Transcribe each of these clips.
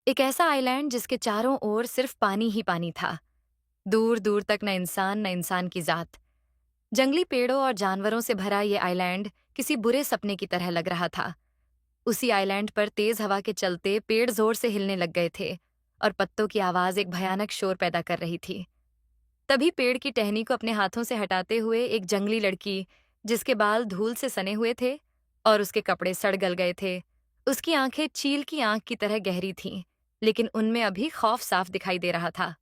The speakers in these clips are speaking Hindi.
एक ऐसा आइलैंड जिसके चारों ओर सिर्फ पानी ही पानी था। दूर दूर तक न इंसान की जात। जंगली पेड़ों और जानवरों से भरा ये आइलैंड किसी बुरे सपने की तरह लग रहा था। उसी आइलैंड पर तेज हवा के चलते पेड़ जोर से हिलने लग गए थे और पत्तों की आवाज एक भयानक शोर पैदा कर रही थी। तभी पेड़ की टहनी को अपने हाथों से हटाते हुए एक जंगली लड़की, जिसके बाल धूल से सने हुए थे और उसके कपड़े सड़ गल गए थे, उसकी आंखें चील की आंख की तरह गहरी थीं, लेकिन उनमें अभी खौफ साफ दिखाई दे रहा था।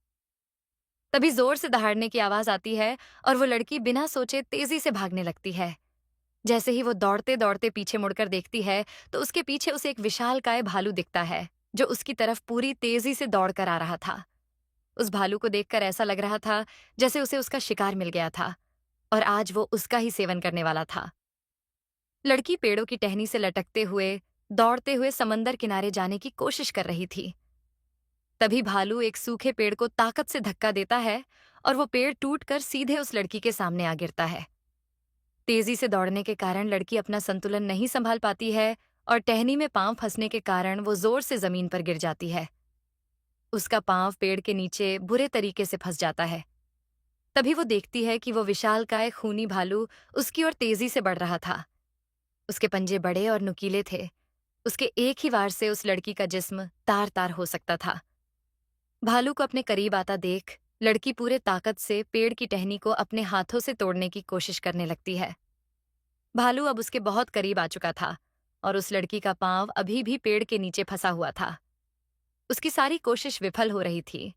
तभी जोर से दहाड़ने की आवाज आती है और वो लड़की बिना सोचे तेजी से भागने लगती है। जैसे ही वो दौड़ते दौड़ते पीछे मुड़कर देखती है, तो उसके पीछे उसे एक विशालकाय भालू दिखता है, जो उसकी तरफ पूरी तेजी से दौड़कर आ रहा था। उस भालू को देखकर ऐसा लग रहा था जैसे उसे उसका शिकार मिल गया था और आज वो उसका ही सेवन करने वाला था। लड़की पेड़ों की टहनी से लटकते हुए, दौड़ते हुए समंदर किनारे जाने की कोशिश कर रही थी। तभी भालू एक सूखे पेड़ को ताकत से धक्का देता है और वो पेड़ टूटकर सीधे उस लड़की के सामने आ गिरता है। तेजी से दौड़ने के कारण लड़की अपना संतुलन नहीं संभाल पाती है और टहनी में पांव फंसने के कारण वो जोर से जमीन पर गिर जाती है। उसका पांव पेड़ के नीचे बुरे तरीके से फंस जाता है। तभी वो देखती है कि वो विशालकाय खूनी भालू उसकी ओर तेजी से बढ़ रहा था। उसके पंजे बड़े और नुकीले थे। उसके एक ही वार से उस लड़की का जिस्म तार तार हो सकता था। भालू को अपने करीब आता देख लड़की पूरे ताकत से पेड़ की टहनी को अपने हाथों से तोड़ने की कोशिश करने लगती है। भालू अब उसके बहुत करीब आ चुका था और उस लड़की का पांव अभी भी पेड़ के नीचे फंसा हुआ था। उसकी सारी कोशिश विफल हो रही थी।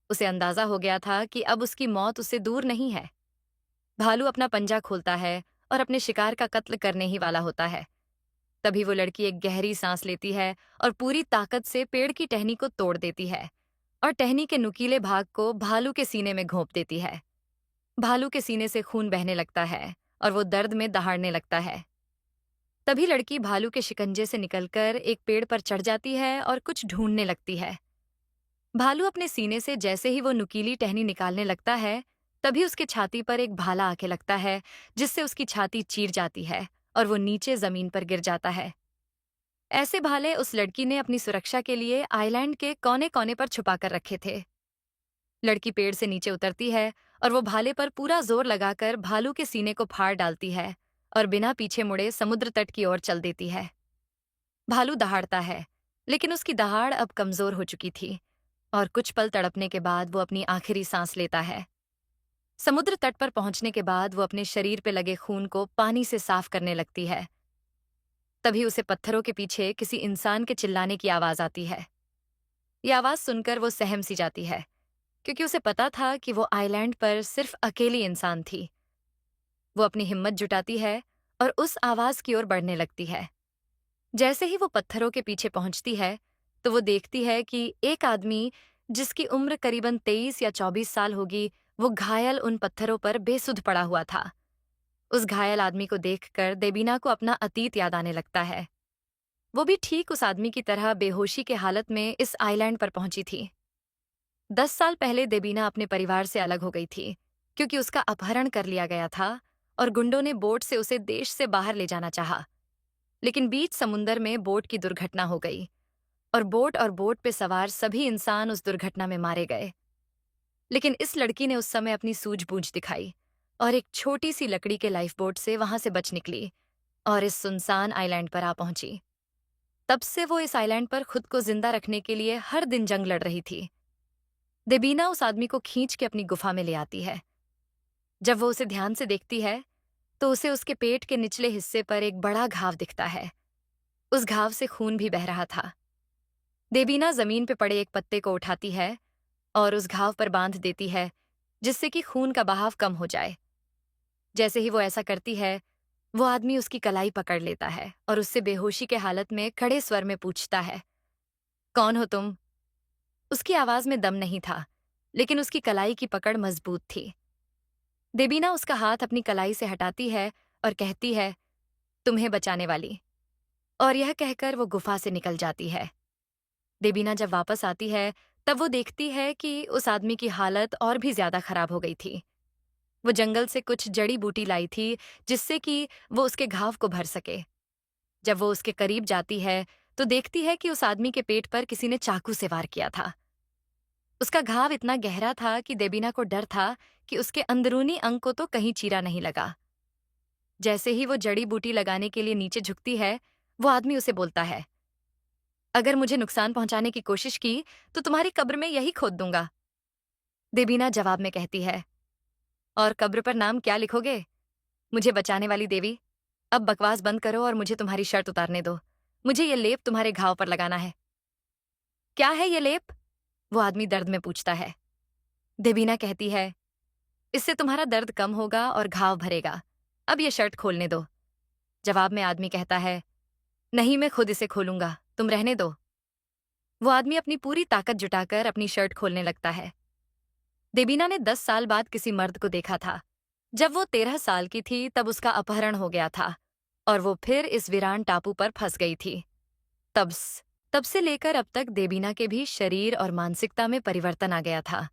उसे अंदाजा हो गया था कि अब उसकी मौत उससे दूर नहीं है। भालू अपना पंजा खोलता है और अपने शिकार का कत्ल करने ही वाला होता है। तभी वो लड़की एक गहरी सांस लेती है और पूरी ताकत से पेड़ की टहनी को तोड़ देती है और टहनी के नुकीले भाग को भालू के सीने में घोंप देती है। भालू के सीने से खून बहने लगता है और वो दर्द में दहाड़ने लगता है। तभी लड़की भालू के शिकंजे से निकलकर एक पेड़ पर चढ़ जाती है और कुछ ढूंढने लगती है। भालू अपने सीने से जैसे ही वो नुकीली टहनी निकालने लगता है, तभी उसके छाती पर एक भाला आके लगता है, जिससे उसकी छाती चीर जाती है और वो नीचे जमीन पर गिर जाता है। ऐसे भाले उस लड़की ने अपनी सुरक्षा के लिए आइलैंड के कोने कोने पर छुपा कर रखे थे। लड़की पेड़ से नीचे उतरती है और वो भाले पर पूरा जोर लगाकर भालू के सीने को फाड़ डालती है और बिना पीछे मुड़े समुद्र तट की ओर चल देती है। भालू दहाड़ता है, लेकिन उसकी दहाड़ अब कमजोर हो चुकी थी और कुछ पल तड़पने के बाद वो अपनी आखिरी सांस लेता है। समुद्र तट पर पहुंचने के बाद वो अपने शरीर पे लगे खून को पानी से साफ करने लगती है। तभी उसे पत्थरों के पीछे किसी इंसान के चिल्लाने की आवाज आती है। ये आवाज सुनकर वो सहम सी जाती है, क्योंकि उसे पता था कि वो आइलैंड पर सिर्फ अकेली इंसान थी। वो अपनी हिम्मत जुटाती है और उस आवाज की ओर बढ़ने लगती है। जैसे ही वो पत्थरों के पीछे पहुंचती है, तो वो देखती है कि एक आदमी, जिसकी उम्र करीबन 23 या 24 साल होगी, वो घायल उन पत्थरों पर बेसुध पड़ा हुआ था। उस घायल आदमी को देखकर देबीना को अपना अतीत याद आने लगता है। वो भी ठीक उस आदमी की तरह बेहोशी के हालत में इस आइलैंड पर पहुंची थी। 10 साल पहले देबीना अपने परिवार से अलग हो गई थी, क्योंकि उसका अपहरण कर लिया गया था और गुंडों ने बोट से उसे देश से बाहर ले जाना चाहा। लेकिन बीच समुंदर में बोट की दुर्घटना हो गई और बोट पे सवार सभी इंसान उस दुर्घटना में मारे गए। लेकिन इस लड़की ने उस समय अपनी सूझबूझ दिखाई और एक छोटी सी लकड़ी के लाइफ बोट से वहां से बच निकली और इस सुनसान आइलैंड पर आ पहुंची। तब से वो इस आइलैंड पर खुद को जिंदा रखने के लिए हर दिन जंग लड़ रही थी। देबीना उस आदमी को खींच के अपनी गुफा में ले आती है। जब वो उसे ध्यान से देखती है, तो उसे उसके पेट के निचले हिस्से पर एक बड़ा घाव दिखता है। उस घाव से खून भी बह रहा था। देबीना जमीन पे पड़े एक पत्ते को उठाती है और उस घाव पर बांध देती है, जिससे कि खून का बहाव कम हो जाए। जैसे ही वो ऐसा करती है, वो आदमी उसकी कलाई पकड़ लेता है और उससे बेहोशी के हालत में खड़े स्वर में पूछता है, कौन हो तुम? उसकी आवाज में दम नहीं था, लेकिन उसकी कलाई की पकड़ मजबूत थी। देबीना उसका हाथ अपनी कलाई से हटाती है और कहती है, तुम्हें बचाने वाली। और यह कहकर वो गुफा से निकल जाती है। देबीना जब वापस आती है, तब वो देखती है कि उस आदमी की हालत और भी ज्यादा खराब हो गई थी। वो जंगल से कुछ जड़ी बूटी लाई थी, जिससे कि वो उसके घाव को भर सके। जब वो उसके करीब जाती है, तो देखती है कि उस आदमी के पेट पर किसी ने चाकू से वार किया था। उसका घाव इतना गहरा था कि देबीना को डर था कि उसके अंदरूनी अंग को तो कहीं चीरा नहीं लगा। जैसे ही वो जड़ी बूटी लगाने के लिए नीचे झुकती है, वो आदमी उसे बोलता है, अगर मुझे नुकसान पहुंचाने की कोशिश की तो तुम्हारी कब्र में यही खोद दूंगा। देबीना जवाब में कहती है, और कब्र पर नाम क्या लिखोगे? मुझे बचाने वाली देवी। अब बकवास बंद करो और मुझे तुम्हारी शर्ट उतारने दो। मुझे ये लेप तुम्हारे घाव पर लगाना है। क्या है ये लेप? वो आदमी दर्द में पूछता है। देबीना कहती है, इससे तुम्हारा दर्द कम होगा और घाव भरेगा। अब ये शर्ट खोलने दो। जवाब में आदमी कहता है, नहीं, मैं खुद इसे खोलूंगा, तुम रहने दो। वो आदमी अपनी पूरी ताकत जुटाकर अपनी शर्ट खोलने लगता है। देबीना ने 10 साल बाद किसी मर्द को देखा था। जब वो 13 साल की थी तब उसका अपहरण हो गया था और वो फिर इस वीरान टापू पर फंस गई थी। तब तब से लेकर अब तक देबीना के भी शरीर और मानसिकता में परिवर्तन आ गया था।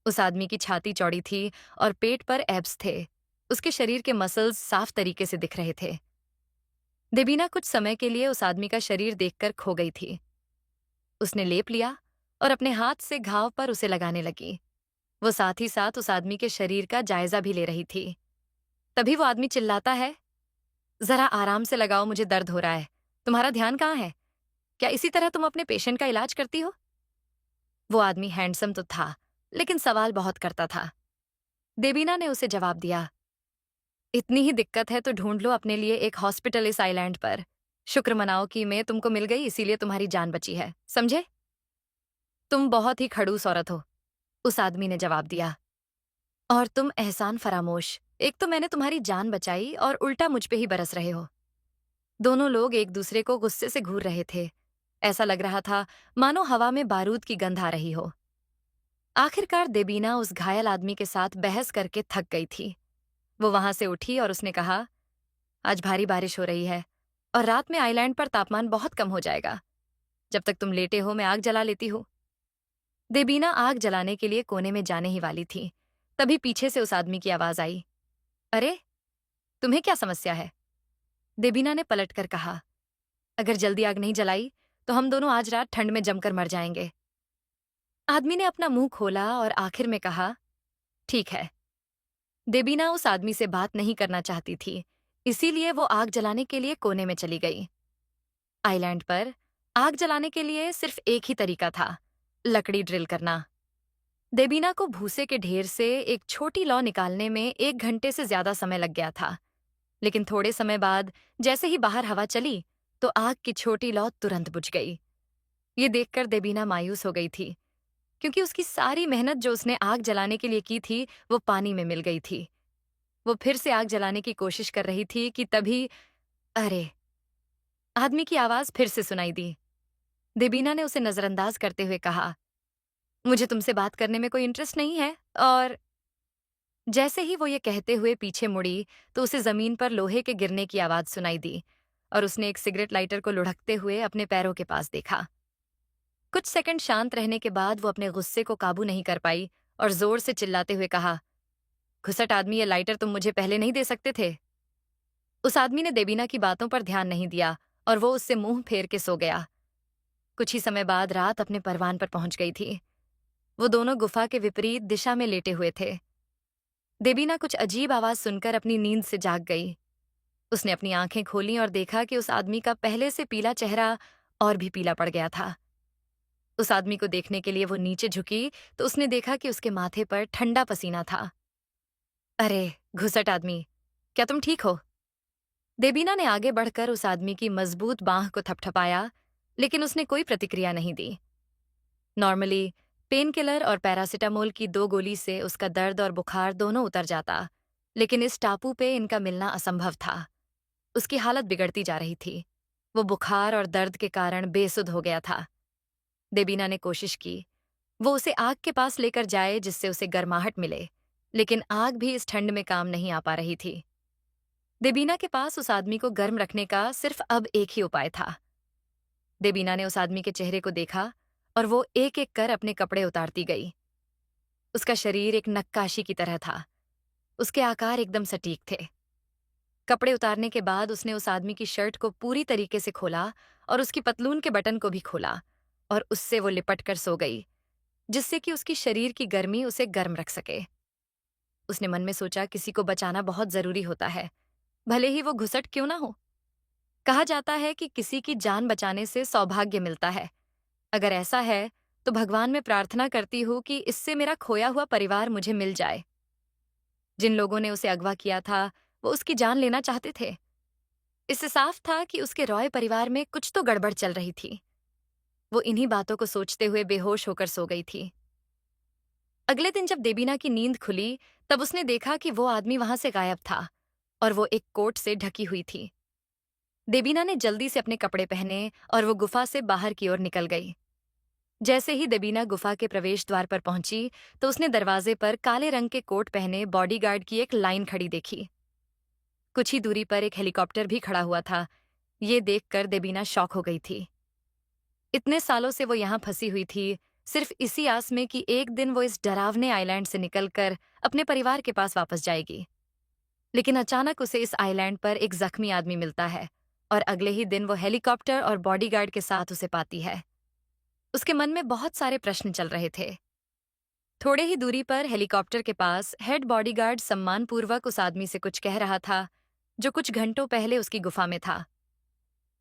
उस आदमी की छाती चौड़ी थी और पेट पर एब्स थे। उसके शरीर के मसल्स साफ तरीके से दिख रहे थे। देबीना कुछ समय के लिए उस आदमी का शरीर देखकर खो गई थी। उसने लेप लिया और अपने हाथ से घाव पर उसे लगाने लगी। वो साथ ही साथ उस आदमी के शरीर का जायजा भी ले रही थी। तभी वो आदमी चिल्लाता है, जरा आराम से लगाओ, मुझे दर्द हो रहा है। तुम्हारा ध्यान कहाँ है? क्या इसी तरह तुम अपने पेशेंट का इलाज करती हो? वो आदमी हैंडसम तो था, लेकिन सवाल बहुत करता था। देबीना ने उसे जवाब दिया, इतनी ही दिक्कत है तो ढूंढ लो अपने लिए एक हॉस्पिटल इस आइलैंड पर। शुक्र मनाओ कि मैं तुमको मिल गई, इसीलिए तुम्हारी जान बची है, समझे? तुम बहुत ही खड़ूस औरत हो, उस आदमी ने जवाब दिया। और तुम एहसान फरामोश। एक तो मैंने तुम्हारी जान बचाई और उल्टा मुझ पे ही बरस रहे हो। दोनों लोग एक दूसरे को गुस्से से घूर रहे थे। ऐसा लग रहा था मानो हवा में बारूद की गंध आ रही हो। आखिरकार देबीना उस घायल आदमी के साथ बहस करके थक गई थी। वो वहां से उठी और उसने कहा, आज भारी बारिश हो रही है और रात में आइलैंड पर तापमान बहुत कम हो जाएगा। जब तक तुम लेटे हो मैं आग जला लेती हूँ। देबीना आग जलाने के लिए कोने में जाने ही वाली थी, तभी पीछे से उस आदमी की आवाज आई, अरे, तुम्हें क्या समस्या है? देबीना ने पलटकर कहा, अगर जल्दी आग नहीं जलाई तो हम दोनों आज रात ठंड में जमकर मर जाएंगे। आदमी ने अपना मुंह खोला और आखिर में कहा, ठीक है। देबीना उस आदमी से बात नहीं करना चाहती थी, इसीलिए वो आग जलाने के लिए कोने में चली गई। आइलैंड पर आग जलाने के लिए सिर्फ एक ही तरीका था, लकड़ी ड्रिल करना। देबीना को भूसे के ढेर से एक छोटी लौ निकालने में 1 घंटे से ज्यादा समय लग गया था, लेकिन थोड़े समय बाद जैसे ही बाहर हवा चली तो आग की छोटी लौ तुरंत बुझ गई। ये देखकर देबीना मायूस हो गई थी, क्योंकि उसकी सारी मेहनत जो उसने आग जलाने के लिए की थी वो पानी में मिल गई थी। वो फिर से आग जलाने की कोशिश कर रही थी कि तभी, अरे, आदमी की आवाज फिर से सुनाई दी। देबीना ने उसे नजरअंदाज करते हुए कहा, मुझे तुमसे बात करने में कोई इंटरेस्ट नहीं है। और जैसे ही वो ये कहते हुए पीछे मुड़ी तो उसे जमीन पर लोहे के गिरने की आवाज सुनाई दी और उसने एक सिगरेट लाइटर को लुढ़कते हुए अपने पैरों के पास देखा। कुछ सेकंड शांत रहने के बाद वो अपने गुस्से को काबू नहीं कर पाई और जोर से चिल्लाते हुए कहा, घुसट आदमी, ये लाइटर तुम मुझे पहले नहीं दे सकते थे? उस आदमी ने देबीना की बातों पर ध्यान नहीं दिया और वो उससे मुंह फेर के सो गया। कुछ ही समय बाद रात अपने परवान पर पहुंच गई थी। वो दोनों गुफा के विपरीत दिशा में लेटे हुए थे। देबीना कुछ अजीब आवाज सुनकर अपनी नींद से जाग गई। उसने अपनी आंखें खोलीं और देखा कि उस आदमी का पहले से पीला चेहरा और भी पीला पड़ गया था। उस आदमी को देखने के लिए वो नीचे झुकी तो उसने देखा कि उसके माथे पर ठंडा पसीना था। अरे, घुसट आदमी, क्या तुम ठीक हो? देबीना ने आगे बढ़कर उस आदमी की मजबूत बांह को थपथपाया, लेकिन उसने कोई प्रतिक्रिया नहीं दी। नॉर्मली पेन किलर और पैरासिटामोल की 2 गोली से उसका दर्द और बुखार दोनों उतर जाता, लेकिन इस टापू पे इनका मिलना असंभव था। उसकी हालत बिगड़ती जा रही थी। वो बुखार और दर्द के कारण बेसुध हो गया था। देबीना ने कोशिश की, वो उसे आग के पास लेकर जाए जिससे उसे गर्माहट मिले, लेकिन आग भी इस ठंड में काम नहीं आ पा रही थी। देबीना के पास उस आदमी को गर्म रखने का सिर्फ अब एक ही उपाय था। देबीना ने उस आदमी के चेहरे को देखा और वो एक एक कर अपने कपड़े उतारती गई। उसका शरीर एक नक्काशी की तरह था। उसके आकार एकदम सटीक थे। कपड़े उतारने के बाद उसने उस आदमी की शर्ट को पूरी तरीके से खोला और उसकी पतलून के बटन को भी खोला और उससे वो लिपट कर सो गई, जिससे कि उसकी शरीर की गर्मी उसे गर्म रख सके। उसने मन में सोचा, किसी को बचाना बहुत जरूरी होता है, भले ही वो घुसट क्यों ना हो। कहा जाता है कि किसी की जान बचाने से सौभाग्य मिलता है। अगर ऐसा है तो भगवान में प्रार्थना करती हूँ कि इससे मेरा खोया हुआ परिवार मुझे मिल जाए। जिन लोगों ने उसे अगवा किया था वो उसकी जान लेना चाहते थे। इससे साफ था कि उसके रॉय परिवार में कुछ तो गड़बड़ चल रही थी। वो इन्हीं बातों को सोचते हुए बेहोश होकर सो गई थी। अगले दिन जब देबीना की नींद खुली तब उसने देखा कि वो आदमी वहां से गायब था और वो एक कोट से ढकी हुई थी। देबीना ने जल्दी से अपने कपड़े पहने और वो गुफा से बाहर की ओर निकल गई। जैसे ही देबीना गुफा के प्रवेश द्वार पर पहुंची तो उसने दरवाजे पर काले रंग के कोट पहने बॉडीगार्ड की एक लाइन खड़ी देखी। कुछ ही दूरी पर एक हेलीकॉप्टर भी खड़ा हुआ था। ये देखकर देबीना शॉक हो गई थी। इतने सालों से वो यहाँ फंसी हुई थी, सिर्फ इसी आस में कि एक दिन वो इस डरावने आइलैंड से निकलकर अपने परिवार के पास वापस जाएगी। लेकिन अचानक उसे इस आइलैंड पर एक जख्मी आदमी मिलता है और अगले ही दिन वो हेलीकॉप्टर और बॉडीगार्ड के साथ उसे पाती है। उसके मन में बहुत सारे प्रश्न चल रहे थे। थोड़े ही दूरी पर हेलीकॉप्टर के पास हेड बॉडीगार्ड सम्मानपूर्वक उस आदमी से कुछ कह रहा था जो कुछ घंटों पहले उसकी गुफा में था।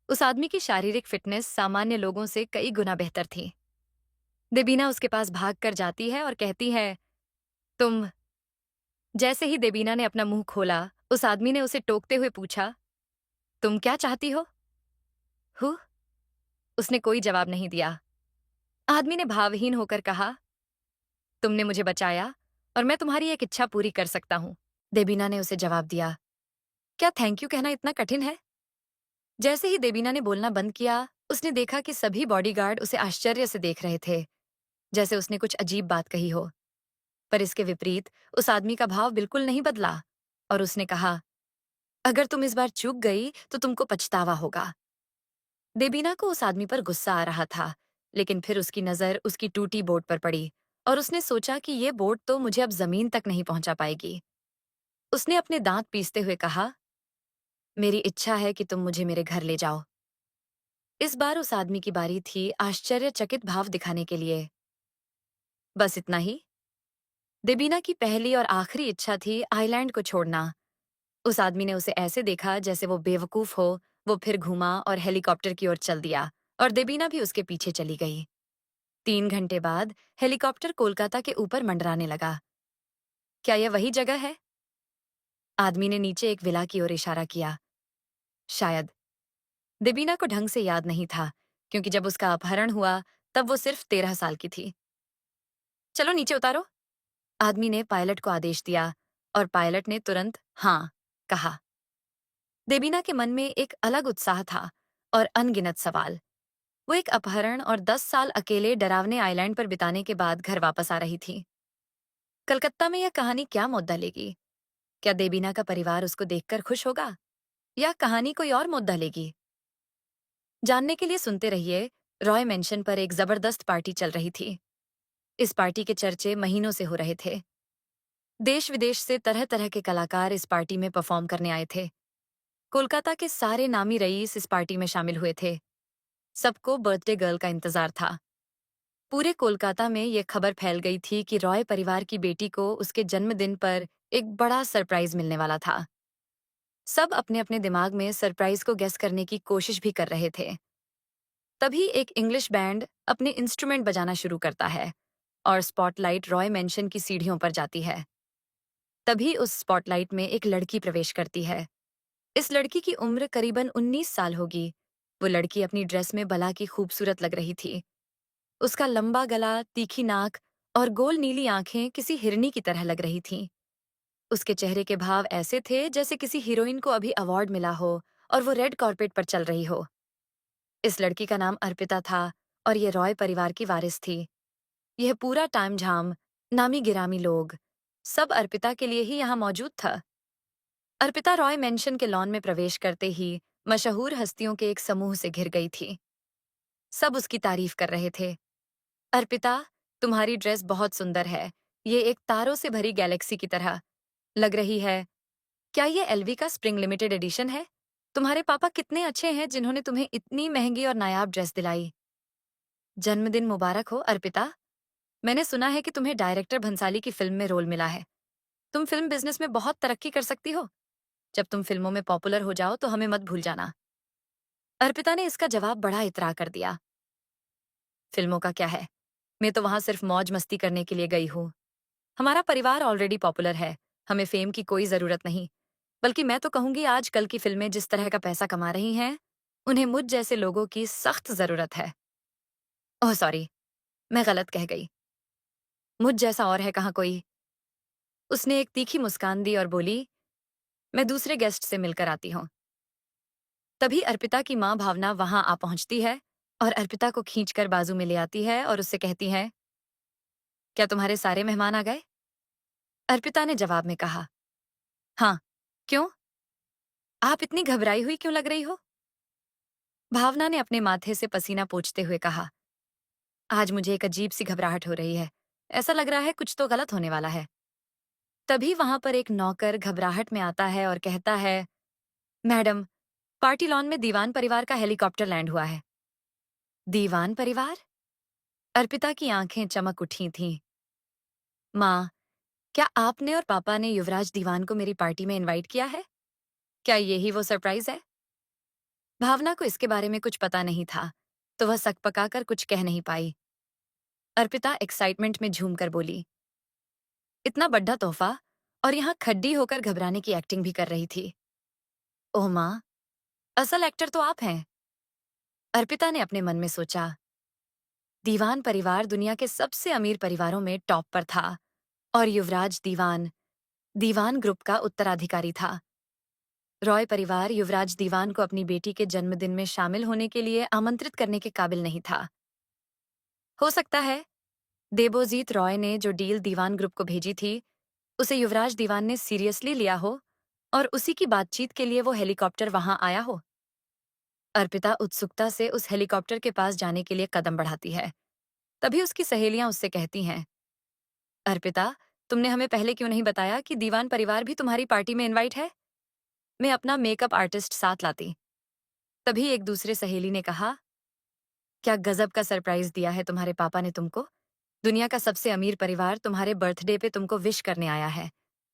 उस आदमी की शारीरिक फिटनेस सामान्य लोगों से कई गुना बेहतर थी। देबीना उसके पास भाग कर जाती है और कहती है, तुम। जैसे ही देबीना ने अपना मुंह खोला उस आदमी ने उसे टोकते हुए पूछा, तुम क्या चाहती हो? हु? उसने कोई जवाब नहीं दिया। आदमी ने भावहीन होकर कहा, तुमने मुझे बचाया और मैं तुम्हारी एक इच्छा पूरी कर सकता हूं। देबीना ने उसे जवाब दिया, क्या थैंक यू कहना इतना कठिन है? जैसे ही देबीना ने बोलना बंद किया उसने देखा कि सभी बॉडीगार्ड उसे आश्चर्य से देख रहे थे, जैसे उसने कुछ अजीब बात कही हो। पर इसके विपरीत उस आदमी का भाव बिल्कुल नहीं बदला और उसने कहा, अगर तुम इस बार चूक गई तो तुमको पछतावा होगा। देबीना को उस आदमी पर गुस्सा आ रहा था, लेकिन फिर उसकी नजर उसकी टूटी बोट पर पड़ी और उसने सोचा कि ये बोट तो मुझे अब जमीन तक नहीं पहुंचा पाएगी। उसने अपने दांत पीसते हुए कहा, मेरी इच्छा है कि तुम मुझे मेरे घर ले जाओ। इस बार उस आदमी की बारी थी आश्चर्यचकित भाव दिखाने के लिए। बस इतना ही? देबीना की पहली और आखिरी इच्छा थी आइलैंड को छोड़ना। उस आदमी ने उसे ऐसे देखा जैसे वो बेवकूफ हो। वो फिर घूमा और हेलीकॉप्टर की ओर चल दिया और देबीना भी उसके पीछे चली गई। 3 घंटे बाद हेलीकॉप्टर कोलकाता के ऊपर मंडराने लगा। क्या यह वही जगह है? आदमी ने नीचे एक विला की ओर इशारा किया। शायद। देबीना को ढंग से याद नहीं था, क्योंकि जब उसका अपहरण हुआ तब वो सिर्फ 13 साल की थी। चलो नीचे उतारो, आदमी ने पायलट को आदेश दिया और पायलट ने तुरंत हाँ कहा। देबीना के मन में एक अलग उत्साह था और अनगिनत सवाल। वो एक अपहरण और 10 साल अकेले डरावने आइलैंड पर बिताने के बाद घर वापस आ रही थी। कलकत्ता में यह कहानी क्या मुद्दा लेगी? क्या देबीना का परिवार उसको देखकर खुश होगा या कहानी कोई और मुद्दा लेगी? जानने के लिए सुनते रहिए। रॉय मेंशन पर एक जबरदस्त पार्टी चल रही थी। इस पार्टी के चर्चे महीनों से हो रहे थे। देश विदेश से तरह तरह के कलाकार इस पार्टी में परफॉर्म करने आए थे। कोलकाता के सारे नामी रईस इस पार्टी में शामिल हुए थे। सबको बर्थडे गर्ल का इंतजार था। पूरे कोलकाता में यह खबर फैल गई थी कि रॉय परिवार की बेटी को उसके जन्मदिन पर एक बड़ा सरप्राइज मिलने वाला था। सब अपने अपने दिमाग में सरप्राइज को गेस करने की कोशिश भी कर रहे थे। तभी एक इंग्लिश बैंड अपने इंस्ट्रूमेंट बजाना शुरू करता है और स्पॉटलाइट रॉय मेंशन की सीढ़ियों पर जाती है। तभी उस स्पॉटलाइट में एक लड़की प्रवेश करती है। इस लड़की की उम्र करीबन 19 साल होगी। वो लड़की अपनी ड्रेस में भला की खूबसूरत लग रही थी। उसका लंबा गला, तीखी नाक और गोल नीली आंखें किसी हिरनी की तरह लग रही थीं। उसके चेहरे के भाव ऐसे थे जैसे किसी हीरोइन को अभी अवार्ड मिला हो और वो रेड कार्पेट पर चल रही हो। इस लड़की का नाम अर्पिता था और ये रॉय परिवार की वारिस थी। यह पूरा टाइम झाम, नामी गिरामी लोग, सब अर्पिता के लिए ही यहाँ मौजूद था। अर्पिता रॉय मेंशन के लॉन में प्रवेश करते ही मशहूर हस्तियों के एक समूह से घिर गई थी। सब उसकी तारीफ कर रहे थे। अर्पिता, तुम्हारी ड्रेस बहुत सुंदर है। ये एक तारों से भरी गैलेक्सी की तरह लग रही है। क्या ये एलवी का स्प्रिंग लिमिटेड एडिशन है? तुम्हारे पापा कितने अच्छे हैं जिन्होंने तुम्हें इतनी महंगी और नायाब ड्रेस दिलाई। जन्मदिन मुबारक हो, अर्पिता। मैंने सुना है कि तुम्हें डायरेक्टर भंसाली की फिल्म में रोल मिला है। तुम फिल्म बिजनेस में बहुत तरक्की कर सकती हो। जब तुम फिल्मों में पॉपुलर हो जाओ तो हमें मत भूल जाना। अर्पिता ने इसका जवाब बड़ा इतरा कर दिया। फिल्मों का क्या है? मैं तो वहां सिर्फ मौज मस्ती करने के लिए गई हूँ। हमारा परिवार ऑलरेडी पॉपुलर है। हमें फेम की कोई जरूरत नहीं। बल्कि मैं तो कहूंगी आजकल की फिल्में जिस तरह का पैसा कमा रही हैं, उन्हें मुझ जैसे लोगों की सख्त जरूरत है। ओह सॉरी, मैं गलत कह गई। मुझ जैसा और है कहाँ कोई। उसने एक तीखी मुस्कान दी और बोली, मैं दूसरे गेस्ट से मिलकर आती हूँ। तभी अर्पिता की माँ भावना वहां आ पहुंचती है और अर्पिता को खींचकर बाजू में ले आती है और उससे कहती है, क्या तुम्हारे सारे मेहमान आ गए? अर्पिता ने जवाब में कहा, हाँ। क्यों? आप इतनी घबराई हुई क्यों लग रही हो? भावना ने अपने माथे से पसीना पोंछते हुए कहा, आज मुझे एक अजीब सी घबराहट हो रही है। ऐसा लग रहा है कुछ तो गलत होने वाला है। तभी वहां पर एक नौकर घबराहट में आता है और कहता है, मैडम, पार्टी लॉन में दीवान परिवार का हेलीकॉप्टर लैंड हुआ है। दीवान परिवार? अर्पिता की आंखें चमक उठी थीं। माँ, क्या आपने और पापा ने युवराज दीवान को मेरी पार्टी में इनवाइट किया है? क्या यही वो सरप्राइज है? भावना को इसके बारे में कुछ पता नहीं था, तो वह सकपकाकर कुछ कह नहीं पाई। अर्पिता एक्साइटमेंट में झूमकर बोली, इतना बड़ा तोहफा, और यहाँ खड्डी होकर घबराने की एक्टिंग भी कर रही थी। ओह माँ, असल एक्टर तो आप हैं। अर्पिता ने अपने मन में सोचा। दीवान परिवार दुनिया के सबसे अमीर परिवारों में टॉप पर था और युवराज दीवान दीवान ग्रुप का उत्तराधिकारी था। रॉय परिवार युवराज दीवान को अपनी बेटी के जन्मदिन में शामिल होने के लिए आमंत्रित करने के काबिल नहीं था। हो सकता है देबोजीत रॉय ने जो डील दीवान ग्रुप को भेजी थी, उसे युवराज दीवान ने सीरियसली लिया हो और उसी की बातचीत के लिए वो हेलीकॉप्टर वहां आया हो। अर्पिता उत्सुकता से उस हेलीकॉप्टर के पास जाने के लिए कदम बढ़ाती है। तभी उसकी सहेलियां उससे कहती हैं, अर्पिता, तुमने हमें पहले क्यों नहीं बताया कि दीवान परिवार भी तुम्हारी पार्टी में इनवाइट है? मैं अपना मेकअप आर्टिस्ट साथ लाती। तभी एक दूसरे सहेली ने कहा, क्या गजब का सरप्राइज दिया है तुम्हारे पापा ने तुमको। दुनिया का सबसे अमीर परिवार तुम्हारे बर्थडे पे तुमको विश करने आया है।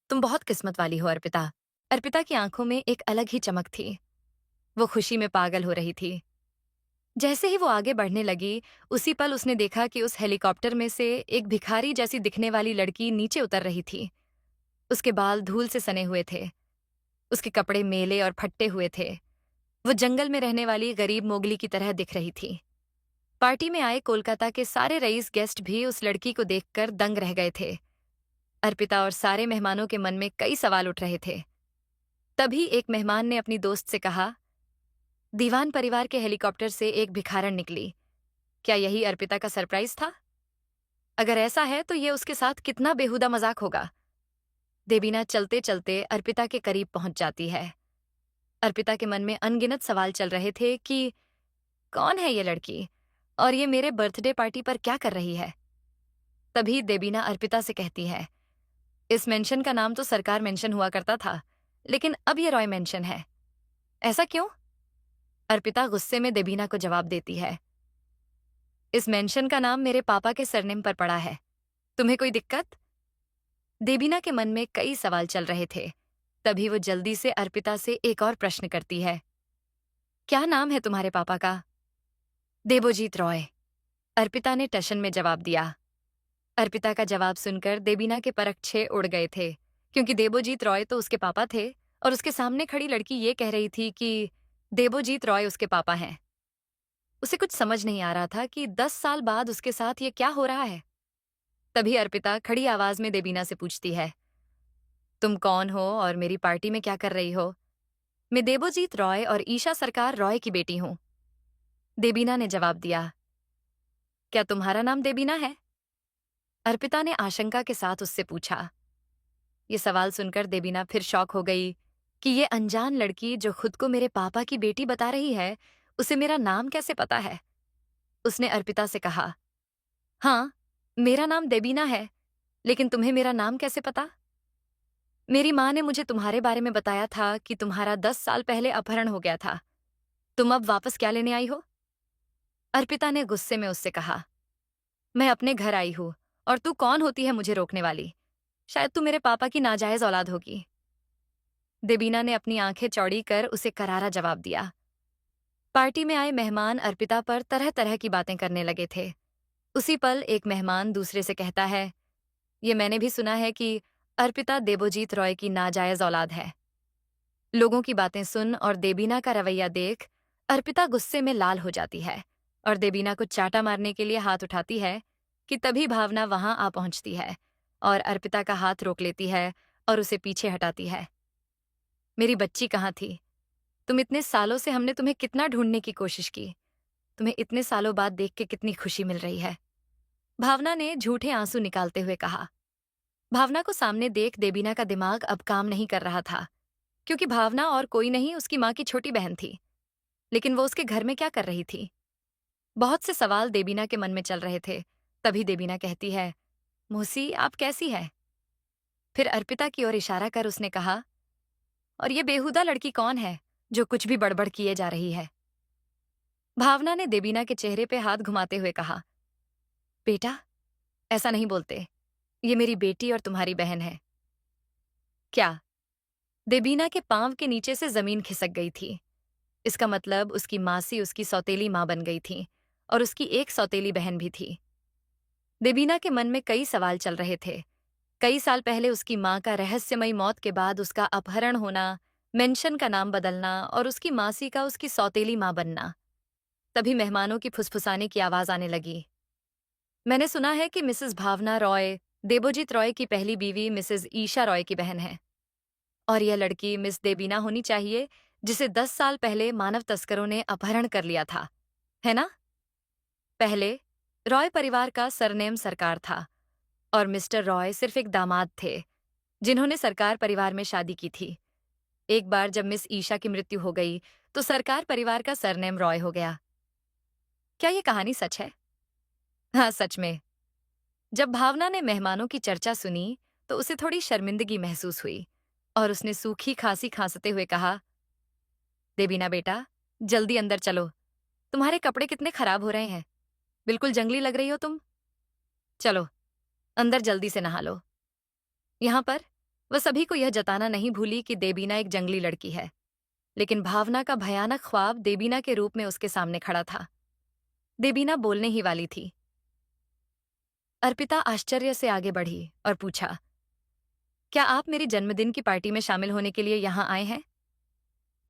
तुम बहुत किस्मत वाली हो, अर्पिता। अर्पिता की आंखों में एक अलग ही चमक थी। वो खुशी में पागल हो रही थी। जैसे ही वो आगे बढ़ने लगी, उसी पल उसने देखा कि उस हेलीकॉप्टर में से एक भिखारी जैसी दिखने वाली लड़की नीचे उतर रही थी। उसके बाल धूल से सने हुए थे। उसके कपड़े मेले और फट्टे हुए थे। वो जंगल में रहने वाली गरीब मोगली की तरह दिख रही थी। पार्टी में आए कोलकाता के सारे रईस गेस्ट भी उस लड़की को देखकर दंग रह गए थे। अर्पिता और सारे मेहमानों के मन में कई सवाल उठ रहे थे। तभी एक मेहमान ने अपनी दोस्त से कहा, दीवान परिवार के हेलीकॉप्टर से एक भिखारन निकली। क्या यही अर्पिता का सरप्राइज था? अगर ऐसा है तो ये उसके साथ कितना बेहुदा मजाक होगा। देबीना चलते चलते अर्पिता के करीब पहुंच जाती है। अर्पिता के मन में अनगिनत सवाल चल रहे थे कि कौन है ये लड़की और ये मेरे बर्थडे पार्टी पर क्या कर रही है। तभी देबीना अर्पिता से कहती है, इस मेंशन का नाम तो सरकार मेंशन हुआ करता था, लेकिन अब ये रॉय मेंशन है। ऐसा क्यों? अर्पिता गुस्से में देबीना को जवाब देती है, इस मेंशन का नाम मेरे पापा के सरनेम पर पड़ा है। तुम्हें कोई दिक्कत? देबीना के मन में कई सवाल चल रहे थे। तभी वो जल्दी से अर्पिता से एक और प्रश्न करती है, क्या नाम है तुम्हारे पापा का? देबोजीत रॉय। अर्पिता ने टशन में जवाब दिया। अर्पिता का जवाब सुनकर देबीना के परखचे उड़ गए थे, क्योंकि देबोजीत रॉय तो उसके पापा थे और उसके सामने खड़ी लड़की ये कह रही थी कि देबोजीत रॉय उसके पापा हैं। उसे कुछ समझ नहीं आ रहा था कि 10 साल बाद उसके साथ ये क्या हो रहा है। तभी अर्पिता खड़ी आवाज में देबीना से पूछती है, तुम कौन हो और मेरी पार्टी में क्या कर रही हो? मैं देबोजीत रॉय और ईशा सरकार रॉय की बेटी हूं। देबीना ने जवाब दिया, क्या तुम्हारा नाम देबीना है? अर्पिता ने आशंका के साथ उससे पूछा। ये सवाल सुनकर देबीना फिर शॉक हो गई कि ये अनजान लड़की जो खुद को मेरे पापा की बेटी बता रही है, उसे मेरा नाम कैसे पता है। उसने अर्पिता से कहा, हाँ, मेरा नाम देबीना है, लेकिन तुम्हें मेरा नाम कैसे पता? मेरी माँ ने मुझे तुम्हारे बारे में बताया था कि तुम्हारा 10 साल पहले अपहरण हो गया था। तुम अब वापस क्या लेने आई हो? अर्पिता ने गुस्से में उससे कहा, मैं अपने घर आई हूँ और तू कौन होती है मुझे रोकने वाली? शायद तू मेरे पापा की नाजायज औलाद होगी। देबीना ने अपनी आंखें चौड़ी कर उसे करारा जवाब दिया। पार्टी में आए मेहमान अर्पिता पर तरह तरह की बातें करने लगे थे। उसी पल एक मेहमान दूसरे से कहता है, ये मैंने भी सुना है कि अर्पिता देबोजीत रॉय की नाजायज औलाद है। लोगों की बातें सुन और देबीना का रवैया देख अर्पिता गुस्से में लाल हो जाती है और देबीना को चाटा मारने के लिए हाथ उठाती है कि तभी भावना वहां आ पहुंचती है और अर्पिता का हाथ रोक लेती है और उसे पीछे हटाती है। मेरी बच्ची कहाँ थी? तुम इतने सालों से हमने तुम्हें कितना ढूंढने की कोशिश की। तुम्हें इतने सालों बाद देख के कितनी खुशी मिल रही है। भावना ने झूठे आंसू निकालते हुए कहा। भावना को सामने देख देबीना का दिमाग अब काम नहीं कर रहा था, क्योंकि भावना और कोई नहीं उसकी माँ की छोटी बहन थी। लेकिन वो उसके घर में क्या कर रही थी? बहुत से सवाल देबीना के मन में चल रहे थे। तभी देबीना कहती है, मौसी आप कैसी है? फिर अर्पिता की ओर इशारा कर उसने कहा, और ये बेहुदा लड़की कौन है जो कुछ भी बड़बड़ किए जा रही है? भावना ने देबीना के चेहरे पे हाथ घुमाते हुए कहा, बेटा ऐसा नहीं बोलते। ये मेरी बेटी और तुम्हारी बहन है। क्या? देबीना के पांव के नीचे से जमीन खिसक गई थी। इसका मतलब उसकी मासी उसकी सौतेली माँ बन गई थी और उसकी एक सौतेली बहन भी थी। देबीना के मन में कई सवाल चल रहे थे। कई साल पहले उसकी माँ का रहस्यमयी मौत के बाद उसका अपहरण होना, मेंशन का नाम बदलना और उसकी मासी का उसकी सौतेली माँ बनना। तभी मेहमानों की फुसफुसाने की आवाज आने लगी। मैंने सुना है कि मिसेस भावना रॉय देबोजीत रॉय की पहली बीवी मिसेस ईशा रॉय की बहन है और यह लड़की मिस देबीना होनी चाहिए, जिसे 10 साल पहले मानव तस्करों ने अपहरण कर लिया था, है ना? पहले रॉय परिवार का सरनेम सरकार था और मिस्टर रॉय सिर्फ एक दामाद थे जिन्होंने सरकार परिवार में शादी की थी। एक बार जब मिस ईशा की मृत्यु हो गई तो सरकार परिवार का सरनेम रॉय हो गया। क्या ये कहानी सच है? हाँ, सच में। जब भावना ने मेहमानों की चर्चा सुनी तो उसे थोड़ी शर्मिंदगी महसूस हुई और उसने सूखी खांसी खांसते हुए कहा, देबीना बेटा, जल्दी अंदर चलो। तुम्हारे कपड़े कितने खराब हो रहे हैं। बिल्कुल जंगली लग रही हो तुम। चलो अंदर जल्दी से नहा लो। यहाँ पर वह सभी को यह जताना नहीं भूली कि देबीना एक जंगली लड़की है, लेकिन भावना का भयानक ख्वाब देबीना के रूप में उसके सामने खड़ा था। देबीना बोलने ही वाली थी। अर्पिता आश्चर्य से आगे बढ़ी और पूछा, क्या आप मेरी जन्मदिन की पार्टी में शामिल होने के लिए यहाँ आए हैं?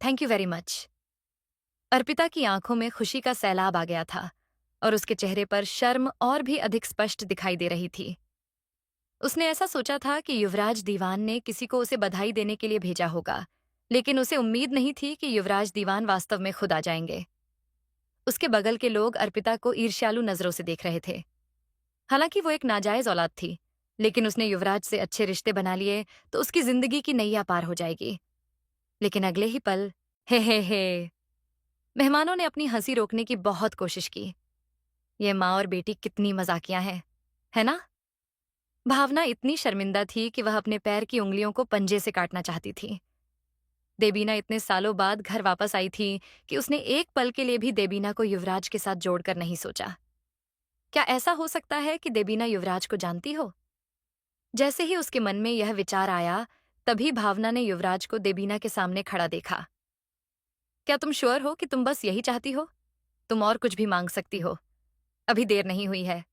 Thank you very much. Arpita की आंखों में खुशी का सैलाब आ गया था और उसके चेहरे पर शर्म और भी अधिक स्पष्ट दिखाई दे रही थी। उसने ऐसा सोचा था कि युवराज दीवान ने किसी को उसे बधाई देने के लिए भेजा होगा, लेकिन उसे उम्मीद नहीं थी कि युवराज दीवान वास्तव में खुद आ जाएंगे। उसके बगल के लोग अर्पिता को ईर्ष्यालु नजरों से देख रहे थे। हालांकि वो एक नाजायज औलाद थी, लेकिन उसने युवराज से अच्छे रिश्ते बना लिए तो उसकी जिंदगी की नैया पार हो जाएगी। लेकिन अगले ही पल, हे, मेहमानों ने अपनी हंसी रोकने की बहुत कोशिश की। ये माँ और बेटी कितनी मजाकिया हैं, है ना? भावना इतनी शर्मिंदा थी कि वह अपने पैर की उंगलियों को पंजे से काटना चाहती थी। देबीना इतने सालों बाद घर वापस आई थी कि उसने एक पल के लिए भी देबीना को युवराज के साथ जोड़कर नहीं सोचा। क्या ऐसा हो सकता है कि देबीना युवराज को जानती हो? जैसे ही उसके मन में यह विचार आया, तभी भावना ने युवराज को देबीना के सामने खड़ा देखा। क्या तुम श्योर हो कि तुम बस यही चाहती हो? तुम और कुछ भी मांग सकती हो। अभी देर नहीं हुई है।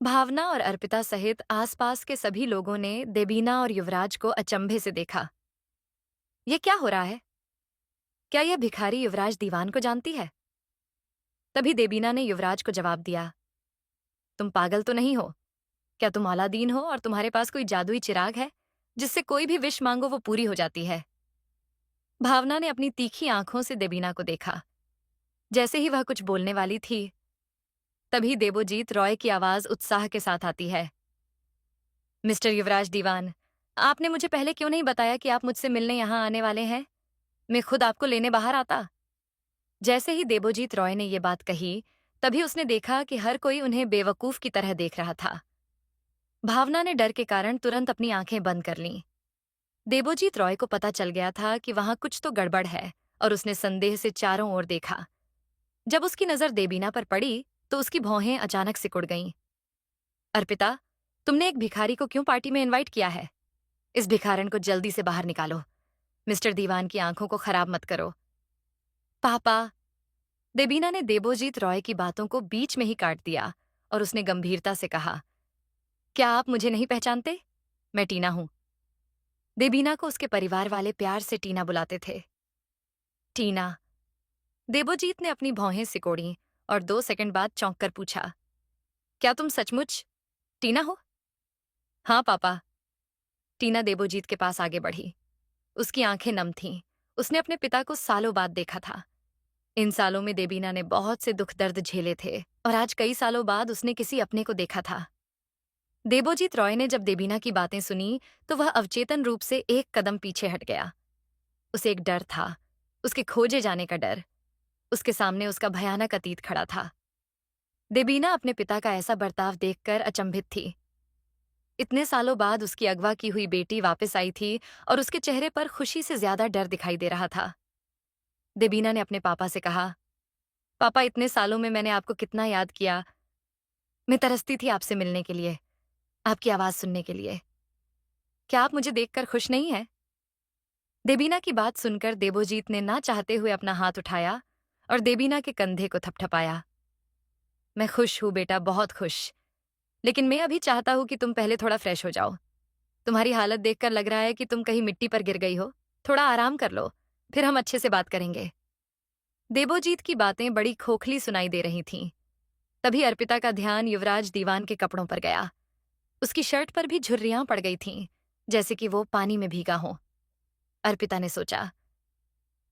भावना और अर्पिता सहित आसपास के सभी लोगों ने देबीना और युवराज को अचंभे से देखा। ये क्या हो रहा है? क्या यह भिखारी युवराज दीवान को जानती है? तभी देबीना ने युवराज को जवाब दिया, तुम पागल तो नहीं हो? क्या तुम अलादीन हो और तुम्हारे पास कोई जादुई चिराग है जिससे कोई भी विश मांगो वो पूरी हो जाती है? भावना ने अपनी तीखी आंखों से देबीना को देखा। जैसे ही वह कुछ बोलने वाली थी, तभी देबोजीत रॉय की आवाज उत्साह के साथ आती है, मिस्टर युवराज दीवान, आपने मुझे पहले क्यों नहीं बताया कि आप मुझसे मिलने यहाँ आने वाले हैं? मैं खुद आपको लेने बाहर आता। जैसे ही देबोजीत रॉय ने ये बात कही, तभी उसने देखा कि हर कोई उन्हें बेवकूफ की तरह देख रहा था। भावना ने डर के कारण तुरंत अपनी आंखें बंद कर लीं। देबोजीत रॉय को पता चल गया था कि वहां कुछ तो गड़बड़ है और उसने संदेह से चारों ओर देखा। जब उसकी नजर देबीना पर पड़ी तो उसकी भौहें अचानक सिकुड़ गईं। अर्पिता, तुमने एक भिखारी को क्यों पार्टी में इनवाइट किया है? इस भिखारन को जल्दी से बाहर निकालो। मिस्टर दीवान की आंखों को खराब मत करो। पापा। देबीना ने देबोजीत रॉय की बातों को बीच में ही काट दिया और उसने गंभीरता से कहा, क्या आप मुझे नहीं पहचानते? मैं टीना हूं। देबीना को उसके परिवार वाले प्यार से टीना बुलाते थे। टीना। देबोजीत ने अपनी भौहें सिकोड़ी और 2 सेकंड बाद चौंक कर पूछा, क्या तुम सचमुच टीना हो? हाँ पापा। टीना देबोजीत के पास आगे बढ़ी। उसकी आंखें नम थीं। उसने अपने पिता को सालों बाद देखा था। इन सालों में देबीना ने बहुत से दुख दर्द झेले थे और आज कई सालों बाद उसने किसी अपने को देखा था। देबोजीत रॉय ने जब देबीना की बातें सुनी तो वह अवचेतन रूप से एक कदम पीछे हट गया। उसे एक डर था, उसके खोजे जाने का डर। उसके सामने उसका भयानक अतीत खड़ा था। देबीना अपने पिता का ऐसा बर्ताव देखकर अचंभित थी। इतने सालों बाद उसकी अगवा की हुई बेटी वापस आई थी और उसके चेहरे पर खुशी से ज्यादा डर दिखाई दे रहा था। देबीना ने अपने पापा से कहा, पापा, इतने सालों में मैंने आपको कितना याद किया। मैं तरसती थी आपसे मिलने के लिए, आपकी आवाज सुनने के लिए। क्या आप मुझे देखकर खुश नहीं हैं? देबीना की बात सुनकर देबोजीत ने ना चाहते हुए अपना हाथ उठाया और देबीना के कंधे को थपथपाया। मैं खुश हूं बेटा, बहुत खुश। लेकिन मैं अभी चाहता हूं कि तुम पहले थोड़ा फ्रेश हो जाओ। तुम्हारी हालत देखकर लग रहा है कि तुम कहीं मिट्टी पर गिर गई हो। थोड़ा आराम कर लो, फिर हम अच्छे से बात करेंगे। देबोजीत की बातें बड़ी खोखली सुनाई दे रही थीं। तभी अर्पिता का ध्यान युवराज दीवान के कपड़ों पर गया। उसकी शर्ट पर भी झुर्रियां पड़ गई थीं, जैसे कि वो पानी में भीगा हो। अर्पिता ने सोचा,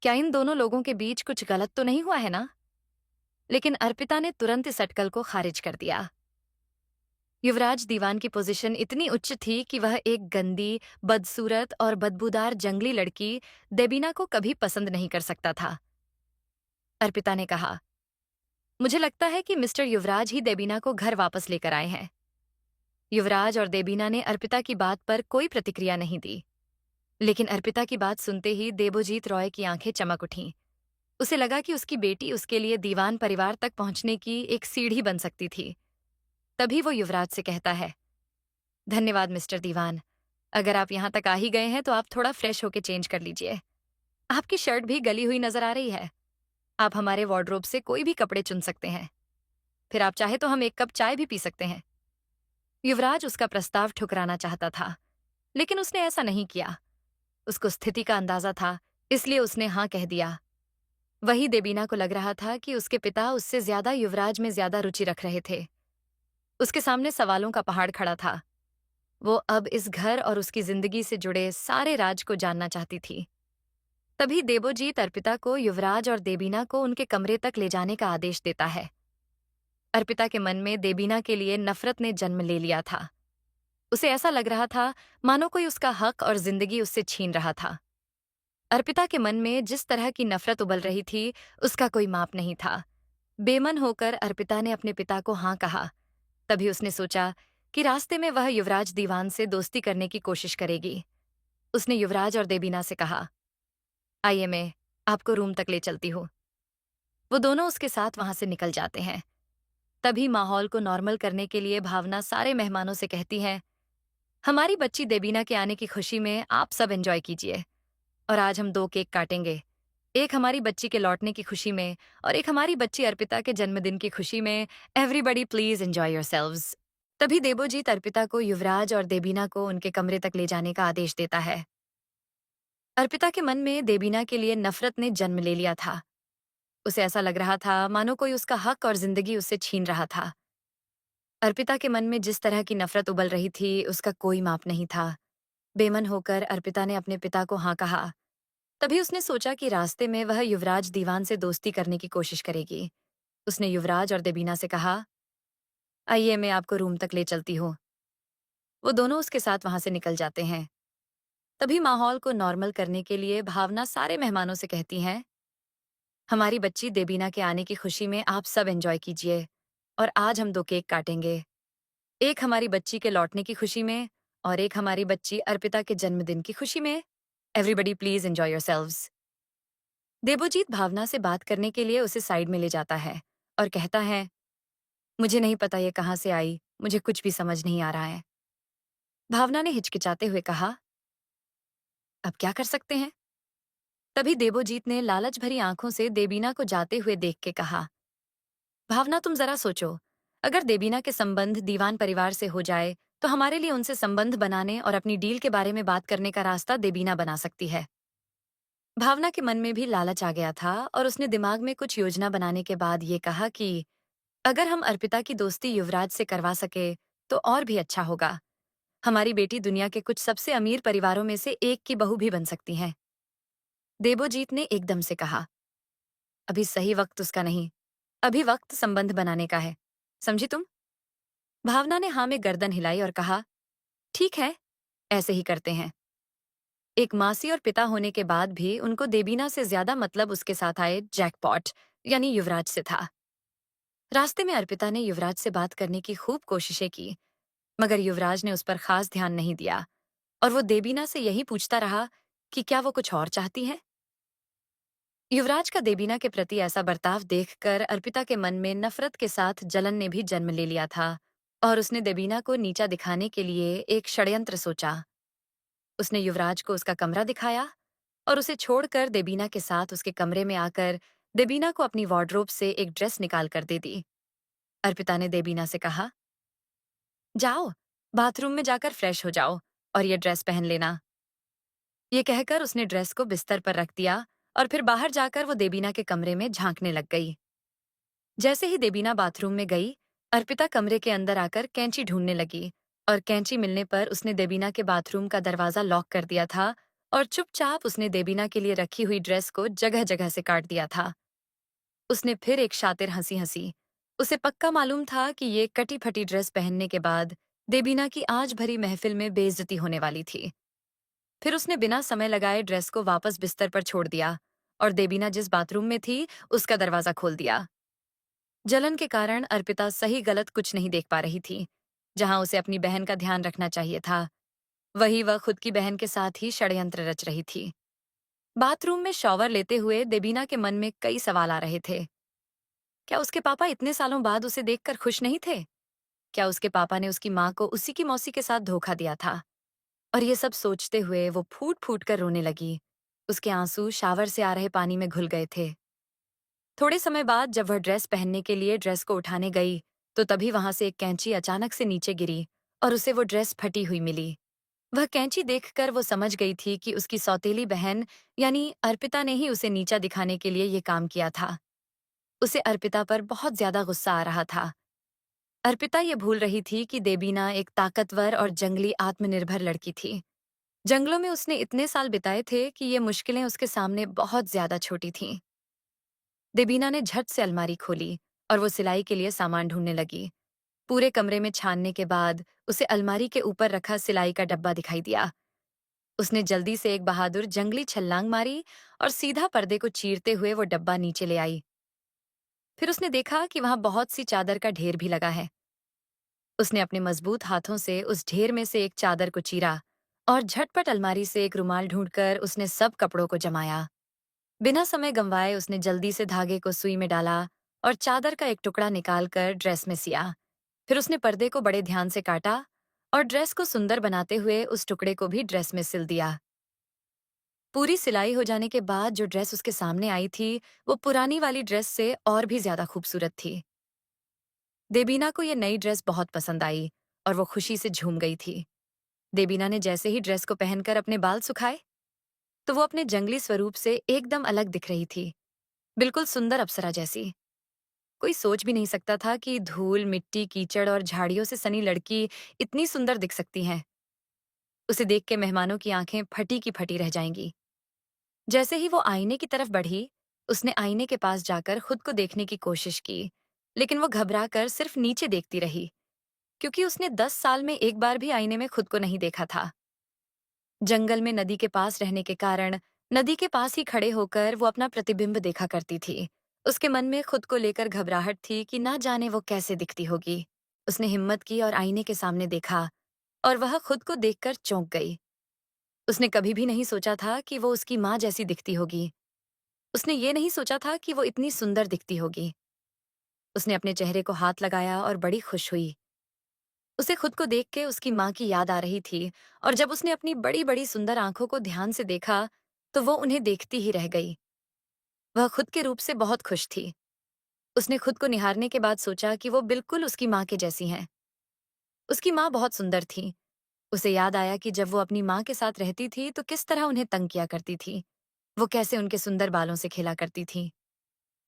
क्या इन दोनों लोगों के बीच कुछ गलत तो नहीं हुआ है ना? लेकिन अर्पिता ने तुरंत इस अटकल को खारिज कर दिया। युवराज दीवान की पोजीशन इतनी उच्च थी कि वह एक गंदी, बदसूरत और बदबूदार जंगली लड़की देबीना को कभी पसंद नहीं कर सकता था। अर्पिता ने कहा, मुझे लगता है कि मिस्टर युवराज ही देबीना को घर वापस लेकर आए हैं। युवराज और देबीना ने अर्पिता की बात पर कोई प्रतिक्रिया नहीं दी। लेकिन अर्पिता की बात सुनते ही देबोजीत रॉय की आंखें चमक उठीं। उसे लगा कि उसकी बेटी उसके लिए दीवान परिवार तक पहुंचने की एक सीढ़ी बन सकती थी। तभी वो युवराज से कहता है, धन्यवाद मिस्टर दीवान। अगर आप यहां तक आ ही गए हैं तो आप थोड़ा फ्रेश होके चेंज कर लीजिए। आपकी शर्ट भी गली हुई नजर आ रही है। आप हमारे वार्डरोब से कोई भी कपड़े चुन सकते हैं। फिर आप चाहे तो हम एक कप चाय भी पी सकते हैं। युवराज उसका प्रस्ताव ठुकराना चाहता था, लेकिन उसने ऐसा नहीं किया। उसको स्थिति का अंदाजा था, इसलिए उसने हाँ कह दिया। वही देबीना को लग रहा था कि उसके पिता उससे ज्यादा युवराज में ज्यादा रुचि रख रहे थे। उसके सामने सवालों का पहाड़ खड़ा था। वो अब इस घर और उसकी जिंदगी से जुड़े सारे राज को जानना चाहती थी। तभी देबोजीत अर्पिता को युवराज और देबीना को उनके कमरे तक ले जाने का आदेश देता है। अर्पिता के मन में देबीना के लिए नफरत ने जन्म ले लिया था। उसे ऐसा लग रहा था मानो कोई उसका हक और जिंदगी उससे छीन रहा था। अर्पिता के मन में जिस तरह की नफरत उबल रही थी, उसका कोई माप नहीं था। बेमन होकर अर्पिता ने अपने पिता को हाँ कहा। तभी उसने सोचा कि रास्ते में वह युवराज दीवान से दोस्ती करने की कोशिश करेगी। उसने युवराज और देबीना से कहा, आइए मैं आपको रूम तक ले चलती हूँ। वो दोनों उसके साथ वहां से निकल जाते हैं। तभी माहौल को नॉर्मल करने के लिए भावना सारे मेहमानों से कहती है, हमारी बच्ची देबीना के आने की खुशी में आप सब एंजॉय कीजिए और आज हम 2 केक काटेंगे। एक हमारी बच्ची के लौटने की खुशी में और एक हमारी बच्ची अर्पिता के जन्मदिन की खुशी में। Everybody please enjoy yourselves. तभी देबोजीत अर्पिता को युवराज और देबीना को उनके कमरे तक ले जाने का आदेश देता है। अर्पिता के मन में देबीना के लिए नफरत ने जन्म ले लिया था। उसे ऐसा लग रहा था मानो कोई उसका हक और जिंदगी उससे छीन रहा था। अर्पिता के मन में जिस तरह की नफरत उबल रही थी, उसका कोई माप नहीं था। बेमन होकर अर्पिता ने अपने पिता को हाँ कहा। तभी उसने सोचा कि रास्ते में वह युवराज दीवान से दोस्ती करने की कोशिश करेगी। उसने युवराज और देबीना से कहा, आइए मैं आपको रूम तक ले चलती हूँ। वो दोनों उसके साथ वहां से निकल जाते हैं। तभी माहौल को नॉर्मल करने के लिए भावना सारे मेहमानों से कहती हैं, हमारी बच्ची देबीना के आने की खुशी में आप सब एंजॉय कीजिए और आज हम 2 केक काटेंगे। एक हमारी बच्ची के लौटने की खुशी में और एक हमारी बच्ची अर्पिता के जन्मदिन की खुशी में। Everybody please enjoy yourselves. Devojit Bhavna से बात करने के लिए उसे साइड में ले जाता है और कहता है, मुझे नहीं पता ये कहाँ से आई, मुझे कुछ भी समझ नहीं आ रहा है। भावना ने हिचकिचाते हुए कहा, अब क्या कर सकते हैं? तभी देवोजीत ने लालच भरी आंखों से देबीना को जाते हुए देख के कहा, भावना तुम जरा सोचो, अगर देबीना के संबंध दीवान परिवार से हो जाए तो हमारे लिए उनसे संबंध बनाने और अपनी डील के बारे में बात करने का रास्ता देबीना बना सकती है। भावना के मन में भी लालच आ गया था और उसने दिमाग में कुछ योजना बनाने के बाद ये कहा कि अगर हम अर्पिता की दोस्ती युवराज से करवा सके तो और भी अच्छा होगा। हमारी बेटी दुनिया के कुछ सबसे अमीर परिवारों में से एक की बहू भी बन सकती है। देवोजीत ने एकदम से कहा, अभी सही वक्त उसका नहीं, अभी वक्त संबंध बनाने का है, समझी तुम? भावना ने हाँ में गर्दन हिलाई और कहा, ठीक है, ऐसे ही करते हैं। एक मासी और पिता होने के बाद भी उनको देबीना से ज्यादा मतलब उसके साथ आए जैकपॉट यानी युवराज से था। रास्ते में अर्पिता ने युवराज से बात करने की खूब कोशिशें की, मगर युवराज ने उस पर खास ध्यान नहीं दिया और वो देबीना से यही पूछता रहा कि क्या वो कुछ और चाहती है। युवराज का देबीना के प्रति ऐसा बर्ताव देखकर अर्पिता के मन में नफरत के साथ जलन ने भी जन्म ले लिया था और उसने देबीना को नीचा दिखाने के लिए एक षड्यंत्र सोचा। उसने युवराज को उसका कमरा दिखाया और उसे छोड़कर देबीना के साथ उसके कमरे में आकर देबीना को अपनी वार्डरोब से एक ड्रेस निकाल कर दे दी। अर्पिता ने देबीना से कहा, जाओ, बाथरूम में जाकर फ्रेश हो जाओ और ये ड्रेस पहन लेना। ये कहकर उसने ड्रेस को बिस्तर पर रख दिया और फिर बाहर जाकर वो देबीना के कमरे में झांकने लग गई। जैसे ही देबीना बाथरूम में गई, अर्पिता कमरे के अंदर आकर कैंची ढूंढने लगी और कैंची मिलने पर उसने देबीना के बाथरूम का दरवाजा लॉक कर दिया था और चुपचाप उसने देबीना के लिए रखी हुई ड्रेस को जगह जगह से काट दिया था। उसने फिर एक शातिर हंसी हंसी। उसे पक्का मालूम था कि ये कटी फटी ड्रेस पहनने के बाद देबीना की आज भरी महफिल में बेइज्जती होने वाली थी। फिर उसने बिना समय लगाए ड्रेस को वापस बिस्तर पर छोड़ दिया और देबीना जिस बाथरूम में थी उसका दरवाजा खोल दिया। जलन के कारण अर्पिता सही गलत कुछ नहीं देख पा रही थी। जहां उसे अपनी बहन का ध्यान रखना चाहिए था, वही वह खुद की बहन के साथ ही षड्यंत्र रच रही थी। बाथरूम में शॉवर लेते हुए देबीना के मन में कई सवाल आ रहे थे। क्या उसके पापा इतने सालों बाद उसे देखकर खुश नहीं थे? क्या उसके पापा ने उसकी माँ को उसी की मौसी के साथ धोखा दिया था? और ये सब सोचते हुए वो फूट फूट कर रोने लगी। उसके आंसू शावर से आ रहे पानी में घुल गए थे। थोड़े समय बाद जब वह ड्रेस पहनने के लिए ड्रेस को उठाने गई, तो तभी वहां से एक कैंची अचानक से नीचे गिरी और उसे वो ड्रेस फटी हुई मिली। वह कैंची देखकर वो समझ गई थी कि उसकी सौतेली बहन यानी अर्पिता ने ही उसे नीचा दिखाने के लिए ये काम किया था। उसे अर्पिता पर बहुत ज्यादा गुस्सा आ रहा था। अर्पिता ये भूल रही थी कि देबीना एक ताकतवर और जंगली आत्मनिर्भर लड़की थी। जंगलों में उसने इतने साल बिताए थे कि ये मुश्किलें उसके सामने बहुत ज्यादा छोटी थीं। देबीना ने झट से अलमारी खोली और वो सिलाई के लिए सामान ढूंढने लगी। पूरे कमरे में छानने के बाद उसे अलमारी के ऊपर रखा सिलाई का डब्बा दिखाई दिया। उसने जल्दी से एक बहादुर जंगली छलांग मारी और सीधा पर्दे को चीरते हुए वो डब्बा नीचे ले आई। फिर उसने देखा कि वहां बहुत सी चादर का ढेर भी लगा है। उसने अपने मजबूत हाथों से उस ढेर में से एक चादर को चीरा और झटपट अलमारी से एक रुमाल ढूंढकर उसने सब कपड़ों को जमाया। बिना समय गंवाए उसने जल्दी से धागे को सुई में डाला और चादर का एक टुकड़ा निकालकर ड्रेस में सिया। फिर उसने पर्दे को बड़े ध्यान से काटा और ड्रेस को सुंदर बनाते हुए उस टुकड़े को भी ड्रेस में सिल दिया। पूरी सिलाई हो जाने के बाद जो ड्रेस उसके सामने आई थी, वो पुरानी वाली ड्रेस से और भी ज्यादा खूबसूरत थी। देबीना को ये नई ड्रेस बहुत पसंद आई और वो खुशी से झूम गई थी। देबीना ने जैसे ही ड्रेस को पहनकर अपने बाल सुखाए, तो वो अपने जंगली स्वरूप से एकदम अलग दिख रही थी, बिल्कुल सुंदर अप्सरा जैसी। कोई सोच भी नहीं सकता था कि धूल, मिट्टी, कीचड़ और झाड़ियों से सनी लड़की इतनी सुंदर दिख सकती है। उसे देख के मेहमानों की आंखें फटी की फटी रह जाएंगी। जैसे ही वो आईने की तरफ बढ़ी, उसने आईने के पास जाकर खुद को देखने की कोशिश की, लेकिन वो घबरा कर सिर्फ नीचे देखती रही, क्योंकि उसने 10 साल में एक बार भी आईने में खुद को नहीं देखा था। जंगल में नदी के पास रहने के कारण नदी के पास ही खड़े होकर वो अपना प्रतिबिंब देखा करती थी। उसके मन में खुद को लेकर घबराहट थी कि ना जाने वो कैसे दिखती होगी। उसने हिम्मत की और आईने के सामने देखा और वह खुद को देखकर चौंक गई। उसने कभी भी नहीं सोचा था कि वो उसकी माँ जैसी दिखती होगी। उसने ये नहीं सोचा था कि वो इतनी सुंदर दिखती होगी। उसने अपने चेहरे को हाथ लगाया और बड़ी खुश हुई। उसे खुद को देख के उसकी माँ की याद आ रही थी, और जब उसने अपनी बड़ी-बड़ी सुंदर आंखों को ध्यान से देखा, तो वो उन्हें देखती ही रह गई। वह खुद के रूप से बहुत खुश थी। उसने खुद को निहारने के बाद सोचा कि वो बिल्कुल उसकी माँ के जैसी हैं। उसकी माँ बहुत सुंदर थी। उसे याद आया कि जब वो अपनी माँ के साथ रहती थी तो किस तरह उन्हें तंग किया करती थी। वो कैसे उनके सुंदर बालों से खेला करती थी।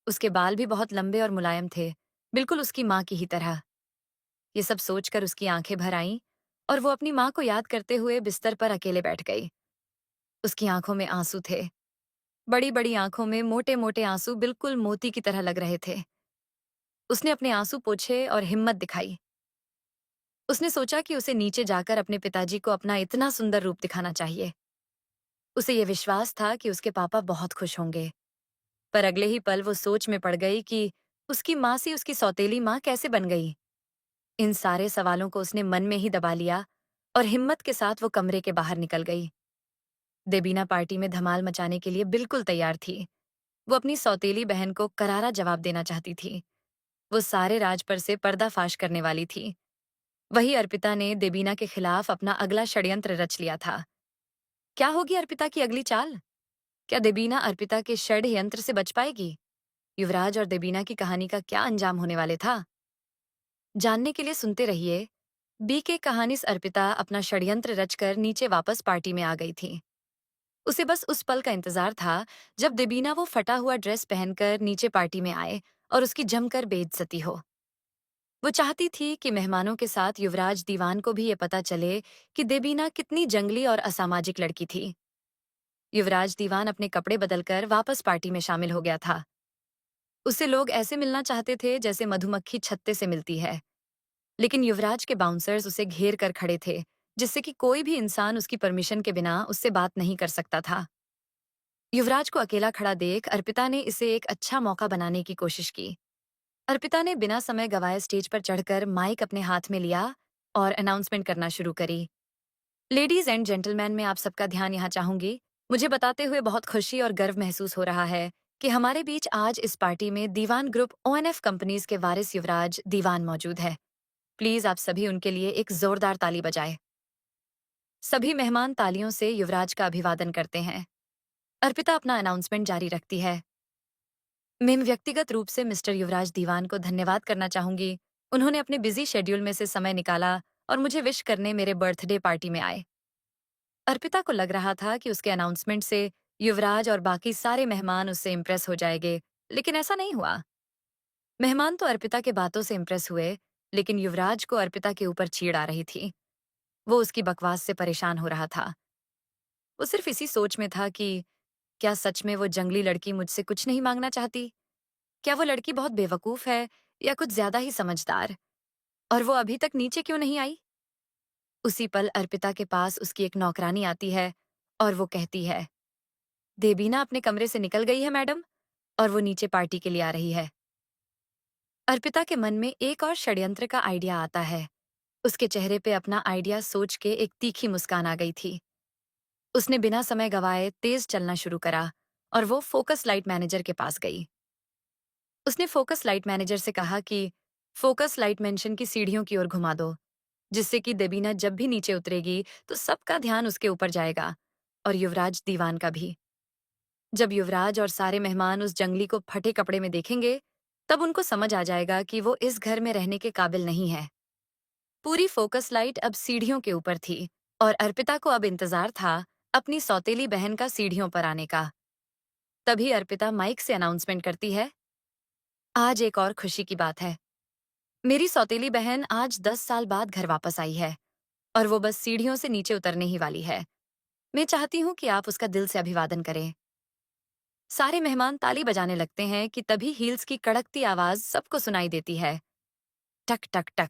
उसके बाल भी बहुत लंबे और मुलायम थे, बिल्कुल उसकी माँ की ही तरह। ये सब सोचकर उसकी आंखें भर आईं और वो अपनी माँ को याद करते हुए बिस्तर पर अकेले बैठ गई। उसकी आंखों में आंसू थे। बड़ी-बड़ी आंखों में मोटे-मोटे आंसू बिल्कुल मोती की तरह लग रहे थे। उसने अपने आंसू पोंछे और हिम्मत दिखाई। उसने सोचा कि उसे नीचे जाकर अपने पिताजी को अपना इतना सुंदर रूप दिखाना चाहिए। उसे ये विश्वास था कि उसके पापा बहुत खुश होंगे। पर अगले ही पल वो सोच में पड़ गई कि उसकी माँ से उसकी सौतेली माँ कैसे बन गई। इन सारे सवालों को उसने मन में ही दबा लिया और हिम्मत के साथ वो कमरे के बाहर निकल गई। देबीना पार्टी में धमाल मचाने के लिए बिल्कुल तैयार थी। वो अपनी सौतेली बहन को करारा जवाब देना चाहती थी। वो सारे राज पर से पर्दाफाश करने वाली थी। वही अर्पिता ने देबीना के खिलाफ अपना अगला षड्यंत्र रच लिया था। क्या होगी अर्पिता की अगली चाल? क्या देबीना अर्पिता के षड्यंत्र से बच पाएगी? युवराज और देबीना की कहानी का क्या अंजाम होने वाले था? जानने के लिए सुनते रहिए। बी के कहानी से अर्पिता अपना षड्यंत्र रचकर नीचे वापस पार्टी में आ गई थी। उसे बस उस पल का इंतजार था जब देबीना वो फटा हुआ ड्रेस पहनकर नीचे पार्टी में आए और उसकी जमकर बेइज्जती हो। वो चाहती थी कि मेहमानों के साथ युवराज दीवान को भी ये पता चले कि देबीना कितनी जंगली और असामाजिक लड़की थी। युवराज दीवान अपने कपड़े बदलकर वापस पार्टी में शामिल हो गया था। उससे लोग ऐसे मिलना चाहते थे जैसे मधुमक्खी छत्ते से मिलती है। लेकिन युवराज के बाउंसर्स उसे घेर कर खड़े थे, जिससे कि कोई भी इंसान उसकी परमिशन के बिना उससे बात नहीं कर सकता था। युवराज को अकेला खड़ा देख अर्पिता ने इसे एक अच्छा मौका बनाने की कोशिश की। अर्पिता ने बिना समय गवाए स्टेज पर चढ़कर माइक अपने हाथ में लिया और अनाउंसमेंट करना शुरू करी। लेडीज एंड जेंटलमैन, मैं आप सबका ध्यान यहाँ चाहूंगी। मुझे बताते हुए बहुत खुशी और गर्व महसूस हो रहा है कि हमारे बीच आज इस पार्टी में दीवान ग्रुप ओएनएफ कंपनीज के वारिस युवराज दीवान मौजूद है। प्लीज आप सभी उनके लिए एक जोरदार ताली बजाएं। सभी मेहमान तालियों से युवराज का अभिवादन करते हैं। अर्पिता अपना अनाउंसमेंट जारी रखती है। मैं व्यक्तिगत रूप से मिस्टर युवराज दीवान को धन्यवाद करना चाहूंगी। उन्होंने अपने बिजी शेड्यूल में से समय निकाला और मुझे विश करने मेरे बर्थडे पार्टी में आए। अर्पिता को लग रहा था कि उसके अनाउंसमेंट से युवराज और बाकी सारे मेहमान उससे इम्प्रेस हो जाएंगे, लेकिन ऐसा नहीं हुआ। मेहमान तो अर्पिता के बातों से इम्प्रेस हुए, लेकिन युवराज को अर्पिता के ऊपर चीड़ आ रही थी। वो उसकी बकवास से परेशान हो रहा था। वो सिर्फ इसी सोच में था कि क्या सच में वो जंगली लड़की मुझसे कुछ नहीं मांगना चाहती? क्या वो लड़की बहुत बेवकूफ है या कुछ ज्यादा ही समझदार? और वो अभी तक नीचे क्यों नहीं आई? उसी पल अर्पिता के पास उसकी एक नौकरानी आती है और वो कहती है, देबीना अपने कमरे से निकल गई है मैडम, और वो नीचे पार्टी के लिए आ रही है। अर्पिता के मन में एक और षड्यंत्र का आइडिया आता है। उसके चेहरे पे अपना आइडिया सोच के एक तीखी मुस्कान आ गई थी। उसने बिना समय गवाए तेज चलना शुरू करा और वो फोकस लाइट मैनेजर के पास गई। उसने फोकस लाइट मैनेजर से कहा कि फोकस लाइट मेंशन की सीढ़ियों की ओर घुमा दो, जिससे कि देबीना जब भी नीचे उतरेगी तो सबका ध्यान उसके ऊपर जाएगा, और युवराज दीवान का भी। जब युवराज और सारे मेहमान उस जंगली को फटे कपड़े में देखेंगे, तब उनको समझ आ जाएगा कि वो इस घर में रहने के काबिल नहीं है। पूरी फोकस लाइट अब सीढ़ियों के ऊपर थी और अर्पिता को अब इंतजार था अपनी सौतेली बहन का सीढ़ियों पर आने का। तभी अर्पिता माइक से अनाउंसमेंट करती है, आज एक और खुशी की बात है। मेरी सौतेली बहन आज 10 साल बाद घर वापस आई है और वो बस सीढ़ियों से नीचे उतरने ही वाली है। मैं चाहती हूँ कि आप उसका दिल से अभिवादन करें। सारे मेहमान ताली बजाने लगते हैं कि तभी हील्स की कड़कती आवाज सबको सुनाई देती है। टक टक टक।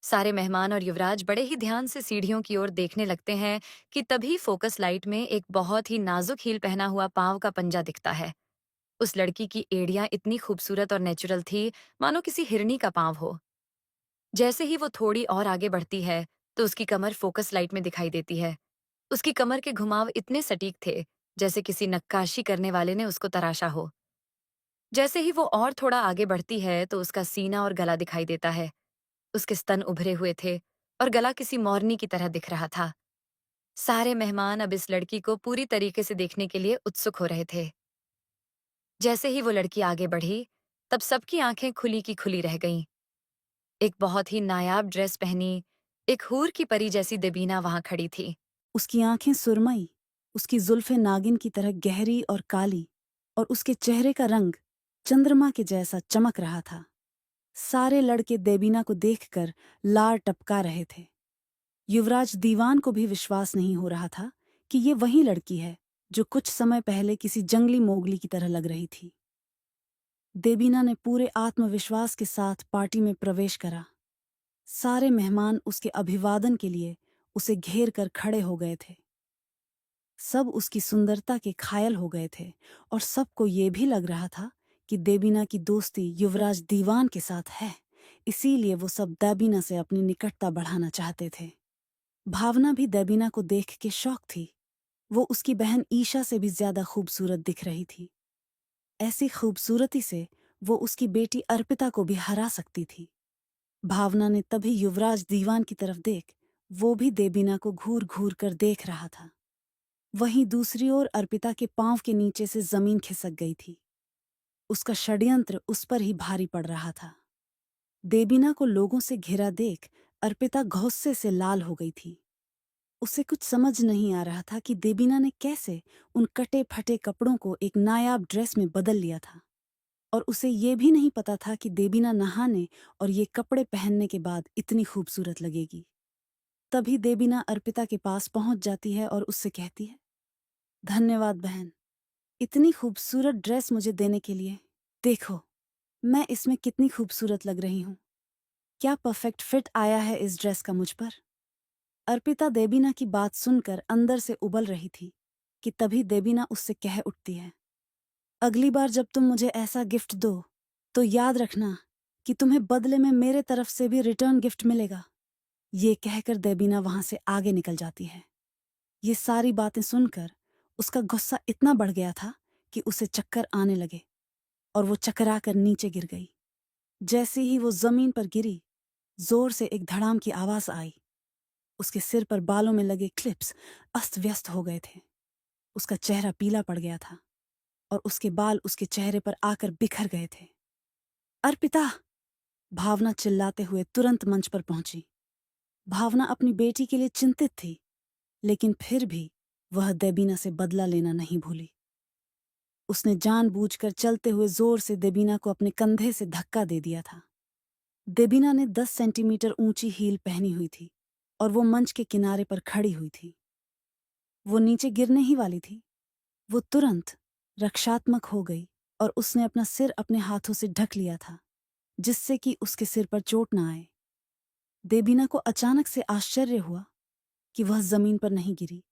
सारे मेहमान और युवराज बड़े ही ध्यान से सीढ़ियों की ओर देखने लगते हैं कि तभी फोकस लाइट में एक बहुत ही नाजुक हील पहना हुआ पांव का पंजा दिखता है। उस लड़की की एड़ियां इतनी खूबसूरत और नेचुरल थी, मानो किसी हिरनी का पांव हो। जैसे ही वो थोड़ी और आगे बढ़ती है तो उसकी कमर फोकस लाइट में दिखाई देती है। उसकी कमर के घुमाव इतने सटीक थे, जैसे किसी नक्काशी करने वाले ने उसको तराशा हो। जैसे ही वो और थोड़ा आगे बढ़ती है, तो उसका सीना और गला दिखाई देता है। उसके स्तन उभरे हुए थे और गला किसी मोरनी की तरह दिख रहा था। सारे मेहमान अब इस लड़की को पूरी तरीके से देखने के लिए उत्सुक हो रहे थे। जैसे ही वो लड़की आगे बढ़ी, तब सबकी आंखें खुली की खुली रह गईं। एक बहुत ही नायाब ड्रेस पहनी, एक हूर की परी जैसी देबीना वहां खड़ी थी। उसकी आंखें सुरमई, उसकी जुल्फें नागिन की तरह गहरी और काली, और उसके चेहरे का रंग चंद्रमा के जैसा चमक रहा था। सारे लड़के देबीना को देखकर लार टपका रहे थे। युवराज दीवान को भी विश्वास नहीं हो रहा था कि ये वही लड़की है जो कुछ समय पहले किसी जंगली मोगली की तरह लग रही थी। देबीना ने पूरे आत्मविश्वास के साथ पार्टी में प्रवेश करा। सारे मेहमान उसके अभिवादन के लिए उसे घेर कर खड़े हो गए थे। सब उसकी सुंदरता के घायल हो गए थे और सबको ये भी लग रहा था कि देबीना की दोस्ती युवराज दीवान के साथ है, इसीलिए वो सब देबीना से अपनी निकटता बढ़ाना चाहते थे। भावना भी देबीना को देख के शौक थी। वो उसकी बहन ईशा से भी ज्यादा खूबसूरत दिख रही थी। ऐसी खूबसूरती से वो उसकी बेटी अर्पिता को भी हरा सकती थी। भावना ने तभी युवराज दीवान की तरफ देख वो भी देबीना को घूर घूर कर देख रहा था। वहीं दूसरी ओर अर्पिता के पांव के नीचे से जमीन खिसक गई थी। उसका षड्यंत्र उस पर ही भारी पड़ रहा था। देबीना को लोगों से घिरा देख अर्पिता गुस्से से लाल हो गई थी। उसे कुछ समझ नहीं आ रहा था कि देबीना ने कैसे उन कटे फटे कपड़ों को एक नायाब ड्रेस में बदल लिया था, और उसे ये भी नहीं पता था कि देबीना नहाने और ये कपड़े पहनने के बाद इतनी खूबसूरत लगेगी। तभी देबीना अर्पिता के पास पहुंच जाती है और उससे कहती है, धन्यवाद बहन, इतनी खूबसूरत ड्रेस मुझे देने के लिए। देखो, मैं इसमें कितनी खूबसूरत लग रही हूँ। क्या परफेक्ट फिट आया है इस ड्रेस का मुझ पर। अर्पिता देबीना की बात सुनकर अंदर से उबल रही थी कि तभी देबीना उससे कह उठती है, अगली बार जब तुम मुझे ऐसा गिफ्ट दो तो याद रखना कि तुम्हें बदले में मेरे तरफ से भी रिटर्न गिफ्ट मिलेगा। ये कहकर देबीना वहां से आगे निकल जाती है। ये सारी बातें सुनकर उसका गुस्सा इतना बढ़ गया था कि उसे चक्कर आने लगे और वो चकरा कर नीचे गिर गई। जैसे ही वो जमीन पर गिरी, जोर से एक धड़ाम की आवाज आई। उसके सिर पर बालों में लगे क्लिप्स अस्त व्यस्त हो गए थे। उसका चेहरा पीला पड़ गया था और उसके बाल उसके चेहरे पर आकर बिखर गए थे। अर्पिता! भावना चिल्लाते हुए तुरंत मंच पर पहुंची। भावना अपनी बेटी के लिए चिंतित थी, लेकिन फिर भी वह देबीना से बदला लेना नहीं भूली। उसने जानबूझकर चलते हुए जोर से देबीना को अपने कंधे से धक्का दे दिया था। देबीना ने 10 सेंटीमीटर ऊंची हील पहनी हुई थी और वो मंच के किनारे पर खड़ी हुई थी। वो नीचे गिरने ही वाली थी। वो तुरंत रक्षात्मक हो गई और उसने अपना सिर अपने हाथों से ढक लिया था, जिससे कि उसके सिर पर चोट ना आए। देबीना को अचानक से आश्चर्य हुआ कि वह जमीन पर नहीं गिरी,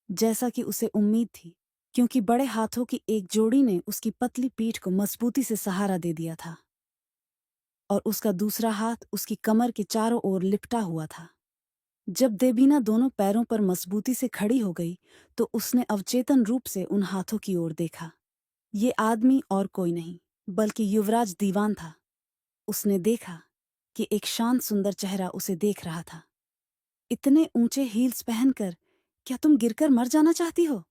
जैसा कि उसे उम्मीद थी, क्योंकि बड़े हाथों की एक जोड़ी ने उसकी पतली पीठ को मजबूती से सहारा दे दिया था और उसका दूसरा हाथ उसकी कमर के चारों ओर लिपटा हुआ था। जब देबीना दोनों पैरों पर मजबूती से खड़ी हो गई, तो उसने अवचेतन रूप से उन हाथों की ओर देखा। ये आदमी और कोई नहीं, बल्कि युवराज दीवान था। उसने देखा कि एक शांत सुंदर चेहरा उसे देख रहा था। इतने ऊंचे हील्स पहनकर क्या तुम गिरकर मर जाना चाहती हो?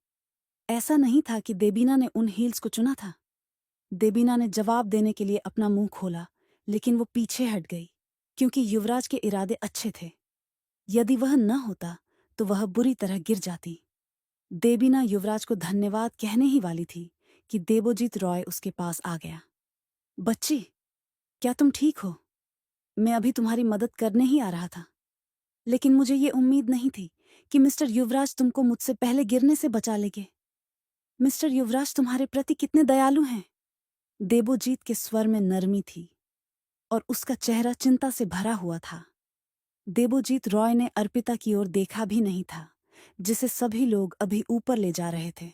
ऐसा नहीं था कि देबीना ने उन हील्स को चुना था। देबीना ने जवाब देने के लिए अपना मुंह खोला, लेकिन वो पीछे हट गई, क्योंकि युवराज के इरादे अच्छे थे। यदि वह न होता तो वह बुरी तरह गिर जाती। देबीना युवराज को धन्यवाद कहने ही वाली थी कि देवोजीत रॉय उसके पास आ गया। बच्ची, क्या तुम ठीक हो? मैं अभी तुम्हारी मदद करने ही आ रहा था, लेकिन मुझे ये उम्मीद नहीं थी कि मिस्टर युवराज तुमको मुझसे पहले गिरने से बचा लेंगे। मिस्टर युवराज तुम्हारे प्रति कितने दयालु हैं। देवोजीत के स्वर में नरमी थी और उसका चेहरा चिंता से भरा हुआ था। देवोजीत रॉय ने अर्पिता की ओर देखा भी नहीं था, जिसे सभी लोग अभी ऊपर ले जा रहे थे।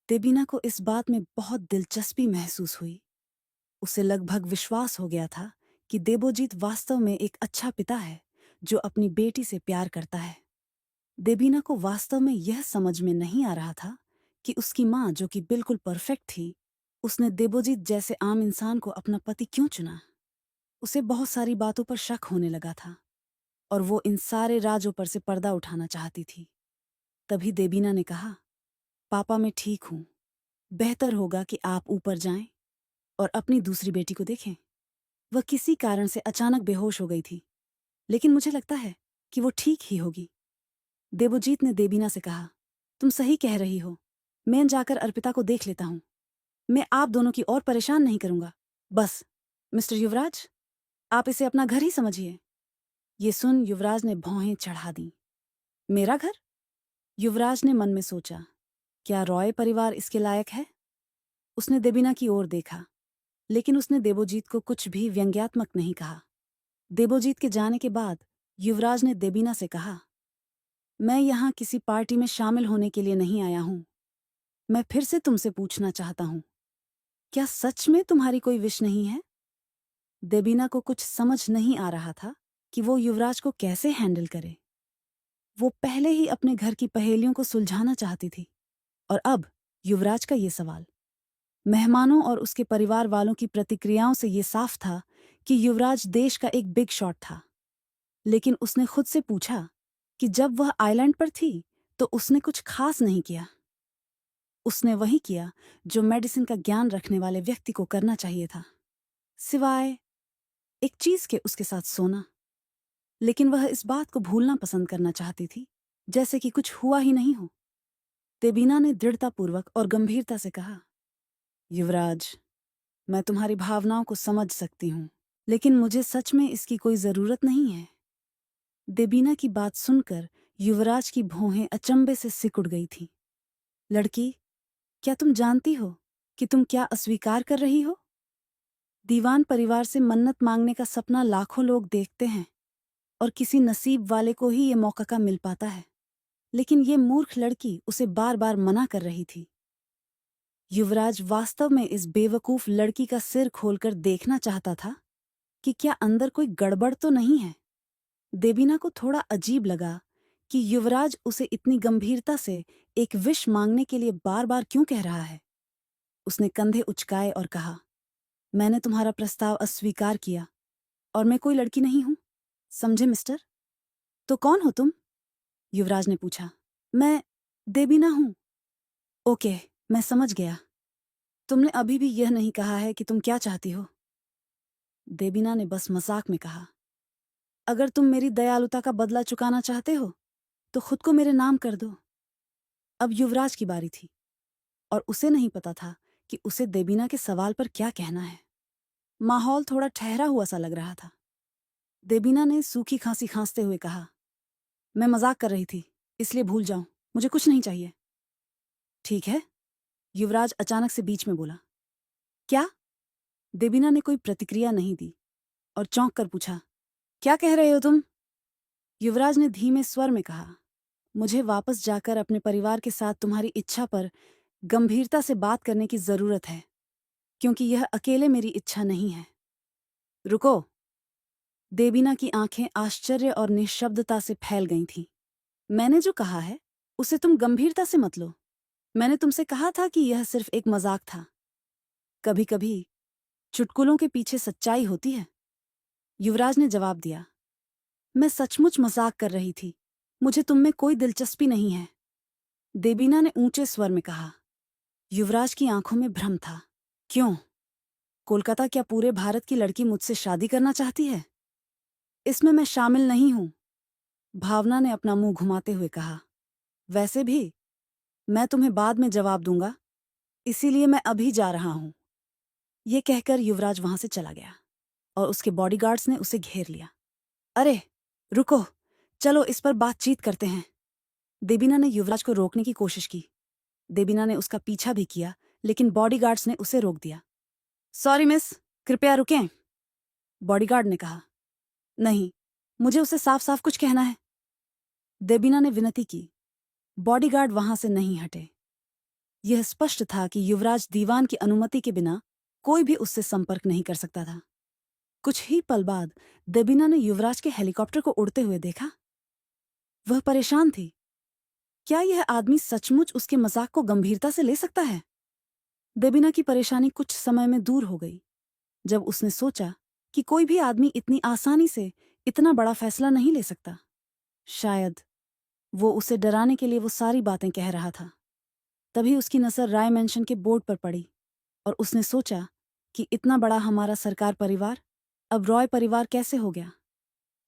देबीना को इस बात में बहुत दिलचस्पी महसूस हुई। उसे लगभग विश्वास हो गया था कि देवोजीत वास्तव में एक अच्छा पिता है, जो अपनी बेटी से प्यार करता है। देबीना को वास्तव में यह समझ में नहीं आ रहा था कि उसकी माँ, जो कि बिल्कुल परफेक्ट थी, उसने देबोजीत जैसे आम इंसान को अपना पति क्यों चुना। उसे बहुत सारी बातों पर शक होने लगा था और वो इन सारे राजों पर से पर्दा उठाना चाहती थी। तभी देबीना ने कहा, पापा मैं ठीक हूं, बेहतर होगा कि आप ऊपर जाएं और अपनी दूसरी बेटी को देखें। वह किसी कारण से अचानक बेहोश हो गई थी, लेकिन मुझे लगता है कि वो ठीक ही होगी। देबोजीत ने देबीना से कहा, तुम सही कह रही हो, मैं जाकर अर्पिता को देख लेता हूं। मैं आप दोनों की और परेशान नहीं करूंगा। बस मिस्टर युवराज, आप इसे अपना घर ही समझिए। ये सुन युवराज ने भौहें चढ़ा दी। मेरा घर? युवराज ने मन में सोचा, क्या रॉय परिवार इसके लायक है? उसने देबीना की ओर देखा, लेकिन उसने देबोजीत को कुछ भी व्यंग्यात्मक नहीं कहा। देबोजीत के जाने के बाद युवराज ने देबीना से कहा, मैं यहाँ किसी पार्टी में शामिल होने के लिए नहीं आया हूं। मैं फिर से तुमसे पूछना चाहता हूं, क्या सच में तुम्हारी कोई विश नहीं है? देबीना को कुछ समझ नहीं आ रहा था कि वो युवराज को कैसे हैंडल करे। वो पहले ही अपने घर की पहेलियों को सुलझाना चाहती थी, और अब युवराज का ये सवाल। मेहमानों और उसके परिवार वालों की प्रतिक्रियाओं से ये साफ था कि युवराज देश का एक बिग शॉट था। लेकिन उसने खुद से पूछा कि जब वह आइलैंड पर थी तो उसने कुछ खास नहीं किया। उसने वही किया जो मेडिसिन का ज्ञान रखने वाले व्यक्ति को करना चाहिए था, सिवाय एक चीज के, उसके साथ सोना। लेकिन वह इस बात को भूलना पसंद करना चाहती थी, जैसे कि कुछ हुआ ही नहीं हो। देबीना ने दृढ़तापूर्वक और गंभीरता से कहा, युवराज, मैं तुम्हारी भावनाओं को समझ सकती हूं, लेकिन मुझे सच में इसकी कोई जरूरत नहीं है। देबीना की बात सुनकर युवराज की भौहें अचंभे से सिकुड़ गई थीं। लड़की, क्या तुम जानती हो कि तुम क्या अस्वीकार कर रही हो? दीवान परिवार से मन्नत मांगने का सपना लाखों लोग देखते हैं और किसी नसीब वाले को ही ये मौका का मिल पाता है, लेकिन ये मूर्ख लड़की उसे बार बार मना कर रही थी। युवराज वास्तव में इस बेवकूफ लड़की का सिर खोलकर देखना चाहता था कि क्या अंदर कोई गड़बड़ तो नहीं है। देबीना को थोड़ा अजीब लगा कि युवराज उसे इतनी गंभीरता से एक विश मांगने के लिए बार बार क्यों कह रहा है। उसने कंधे उचकाए और कहा, मैंने तुम्हारा प्रस्ताव अस्वीकार किया और मैं कोई लड़की नहीं हूं, समझे मिस्टर? तो कौन हो तुम? युवराज ने पूछा। मैं देबीना हूं। ओके, मैं समझ गया। तुमने अभी भी यह नहीं कहा है कि तुम क्या चाहती हो। देबीना ने बस मजाक में कहा, अगर तुम मेरी दयालुता का बदला चुकाना चाहते हो तो खुद को मेरे नाम कर दो। अब युवराज की बारी थी और उसे नहीं पता था कि उसे देबीना के सवाल पर क्या कहना है। माहौल थोड़ा ठहरा हुआ सा लग रहा था। देबीना ने सूखी खांसी खांसते हुए कहा, मैं मजाक कर रही थी, इसलिए भूल जाओ, मुझे कुछ नहीं चाहिए। ठीक है, युवराज अचानक से बीच में बोला। क्या? देबीना ने कोई प्रतिक्रिया नहीं दी और चौंक कर पूछा, क्या कह रहे हो तुम? युवराज ने धीमे स्वर में कहा, मुझे वापस जाकर अपने परिवार के साथ तुम्हारी इच्छा पर गंभीरता से बात करने की जरूरत है, क्योंकि यह अकेले मेरी इच्छा नहीं है। रुको। देबीना की आंखें आश्चर्य और निःशब्दता से फैल गई थीं। मैंने जो कहा है उसे तुम गंभीरता से मत लो। मैंने तुमसे कहा था कि यह सिर्फ एक मजाक था। कभी कभी चुटकुलों के पीछे सच्चाई होती है। युवराज ने जवाब दिया, मैं सचमुच मजाक कर रही थी, मुझे तुम में कोई दिलचस्पी नहीं है। देबीना ने ऊंचे स्वर में कहा। युवराज की आंखों में भ्रम था। क्यों? कोलकाता क्या पूरे भारत की लड़की मुझसे शादी करना चाहती है? इसमें मैं शामिल नहीं हूं, भावना ने अपना मुंह घुमाते हुए कहा। वैसे भी मैं तुम्हें बाद में जवाब दूंगा, इसीलिए मैं अभी जा रहा हूं। ये कहकर युवराज वहां से चला गया और उसके बॉडीगार्ड्स ने उसे घेर लिया। अरे रुको, चलो इस पर बातचीत करते हैं। देबीना ने युवराज को रोकने की कोशिश की। देबीना ने उसका पीछा भी किया, लेकिन बॉडीगार्ड्स ने उसे रोक दिया। सॉरी मिस, कृपया रुकें, बॉडीगार्ड ने कहा। नहीं, मुझे उसे साफ साफ कुछ कहना है, देबीना ने विनती की। बॉडीगार्ड वहां से नहीं हटे। यह स्पष्ट था कि युवराज दीवान की अनुमति के बिना कोई भी उससे संपर्क नहीं कर सकता था। कुछ ही पल बाद देबीना ने युवराज के हेलीकॉप्टर को उड़ते हुए देखा। वह परेशान थी। क्या यह आदमी सचमुच उसके मजाक को गंभीरता से ले सकता है? देबीना की परेशानी कुछ समय में दूर हो गई जब उसने सोचा कि कोई भी आदमी इतनी आसानी से इतना बड़ा फैसला नहीं ले सकता। शायद वो उसे डराने के लिए वो सारी बातें कह रहा था। तभी उसकी नजर राय मेंशन के बोर्ड पर पड़ी और उसने सोचा कि इतना बड़ा हमारा सरकार परिवार अब रॉय परिवार कैसे हो गया।